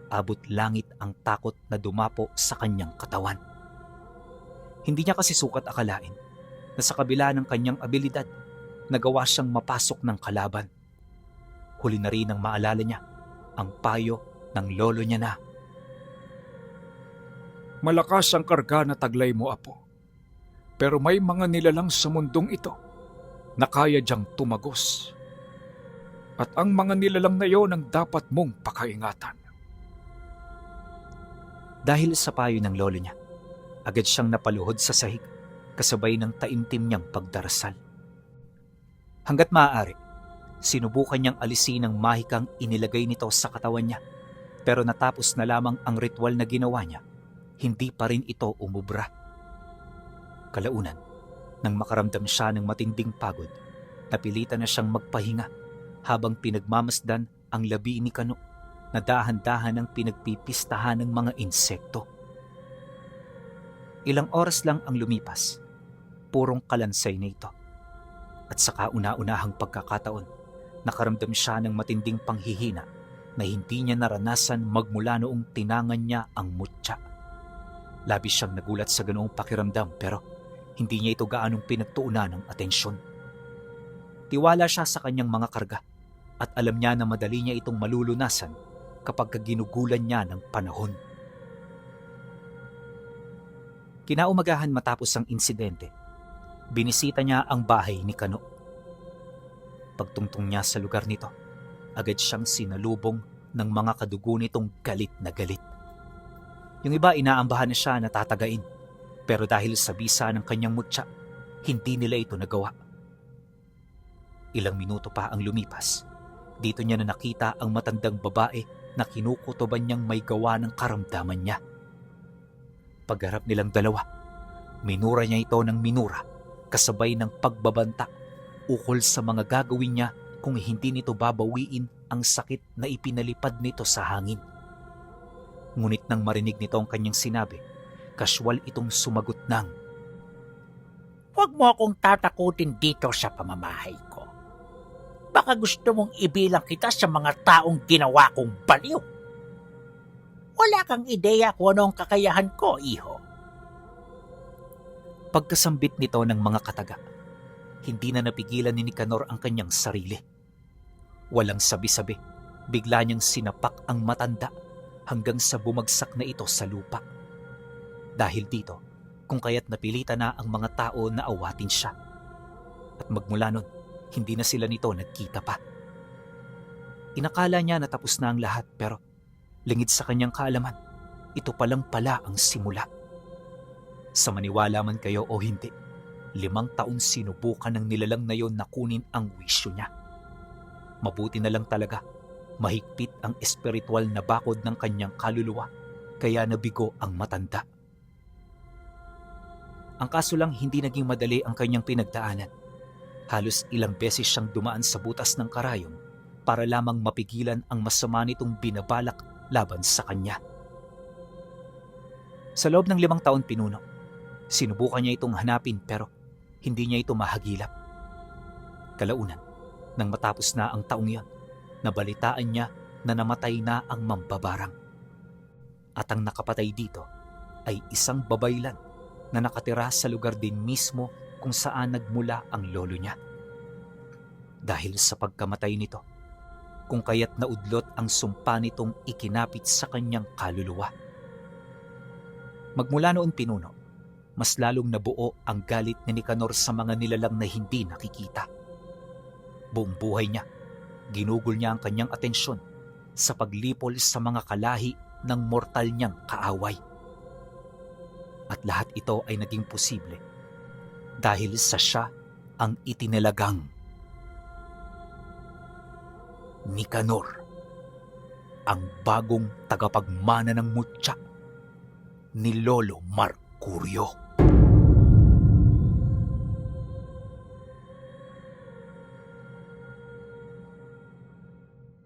abot langit ang takot na dumapo sa kanyang katawan. Hindi niya kasi sukat akalain na sa kabila ng kanyang abilidad, nagawa siyang mapasok ng kalaban. Huli na rin ang maalala niya ang payo ng lolo niya na, Malakas ang karga na taglay mo, apo. Pero may mga nilalang sa mundong ito na kaya diyang tumagos. At ang mga nilalang na iyon ang dapat mong pakaingatan. Dahil sa payo ng lolo niya, agad siyang napaluhod sa sahig kasabay ng taimtim niyang pagdarasal. Hanggat maaari, sinubukan niyang alisin ang mahikang inilagay nito sa katawan niya, pero natapos na lamang ang ritual na ginawa niya, hindi pa rin ito umubra. Kalaunan, nang makaramdam siya ng matinding pagod, napilitan na siyang magpahinga habang pinagmamasdan ang labi ni Kano na dahan-dahan ang pinagpipistahan ng mga insekto. Ilang oras lang ang lumipas, purong kalansay na ito. At sa kauna-unahang pagkakataon, nakaramdam siya ng matinding panghihina na hindi niya naranasan magmula noong tinangan niya ang mutya. Labis siyang nagulat sa ganoong pakiramdam pero hindi niya ito gaanong pinagtuunan ng atensyon. Tiwala siya sa kanyang mga karga at alam niya na madali niya itong malulunasan kapag ginugulan niya ng panahon. Kinaumagahan matapos ang insidente, binisita niya ang bahay ni Kano. Pagtungtong niya sa lugar nito, agad siyang sinalubong ng mga kadugo nitong galit na galit. Yung iba inaambahan na siya na tatagain, pero dahil sa bisa ng kanyang mutya, hindi nila ito nagawa. Ilang minuto pa ang lumipas, dito niya na nakita ang matandang babae na kinukutoban niyang may gawa ng karamdaman niya. Pagharap nilang dalawa, minura niya ito ng minura kasabay ng pagbabanta ukol sa mga gagawin niya kung hindi nito babawiin ang sakit na ipinalipad nito sa hangin. Ngunit nang marinig nito ang kanyang sinabi, kaswal itong sumagot ng, Huwag mo akong tatakutin dito sa pamamahay ko. Baka gusto mong ibilang kita sa mga taong ginawa kong baliw. Wala kang ideya kung ano ang kakayahan ko, iho. Pagkasambit nito ng mga kataga, hindi na napigilan ni Nicanor ang kanyang sarili. Walang sabi-sabi, bigla niyang sinapak ang matanda hanggang sa bumagsak na ito sa lupa. Dahil dito, kung kaya't napilitan na ang mga tao na awatin siya. At magmula nun, hindi na sila nito nagkita pa. Inakala niya na tapos na ang lahat pero lingid sa kanyang kaalaman, ito palang pala ang simula. Sa maniwala man kayo o hindi, 5 taon sinubukan ng nilalang na yon na kunin ang wisyo niya. Mabuti na lang talaga, mahigpit ang espiritual na bakod ng kanyang kaluluwa, kaya nabigo ang matanda. Ang kaso lang hindi naging madali ang kanyang pinagdaanan. Halos ilang beses siyang dumaan sa butas ng karayom para lamang mapigilan ang masama nitong binabalak laban sa kanya. Sa loob ng 5 taon pinuno, sinubukan niya itong hanapin pero hindi niya ito mahagilap. Kalaunan, nang matapos na ang taong iyon, nabalitaan niya na namatay na ang mambabarang. At ang nakapatay dito ay isang babaylan na nakatira sa lugar din mismo kung saan nagmula ang lolo niya. Dahil sa pagkamatay nito, kung kaya't naudlot ang sumpa nitong ikinapit sa kanyang kaluluwa. Magmula noon pinuno, mas lalong nabuo ang galit ni Nicanor sa mga nilalang na hindi nakikita. Buong buhay niya, ginugol niya ang kanyang atensyon sa paglipol sa mga kalahi ng mortal niyang kaaway. At lahat ito ay naging posible dahil sa siya ang itinalagang Nicanor, ang bagong tagapagmana ng mutya ni Lolo Mercurio.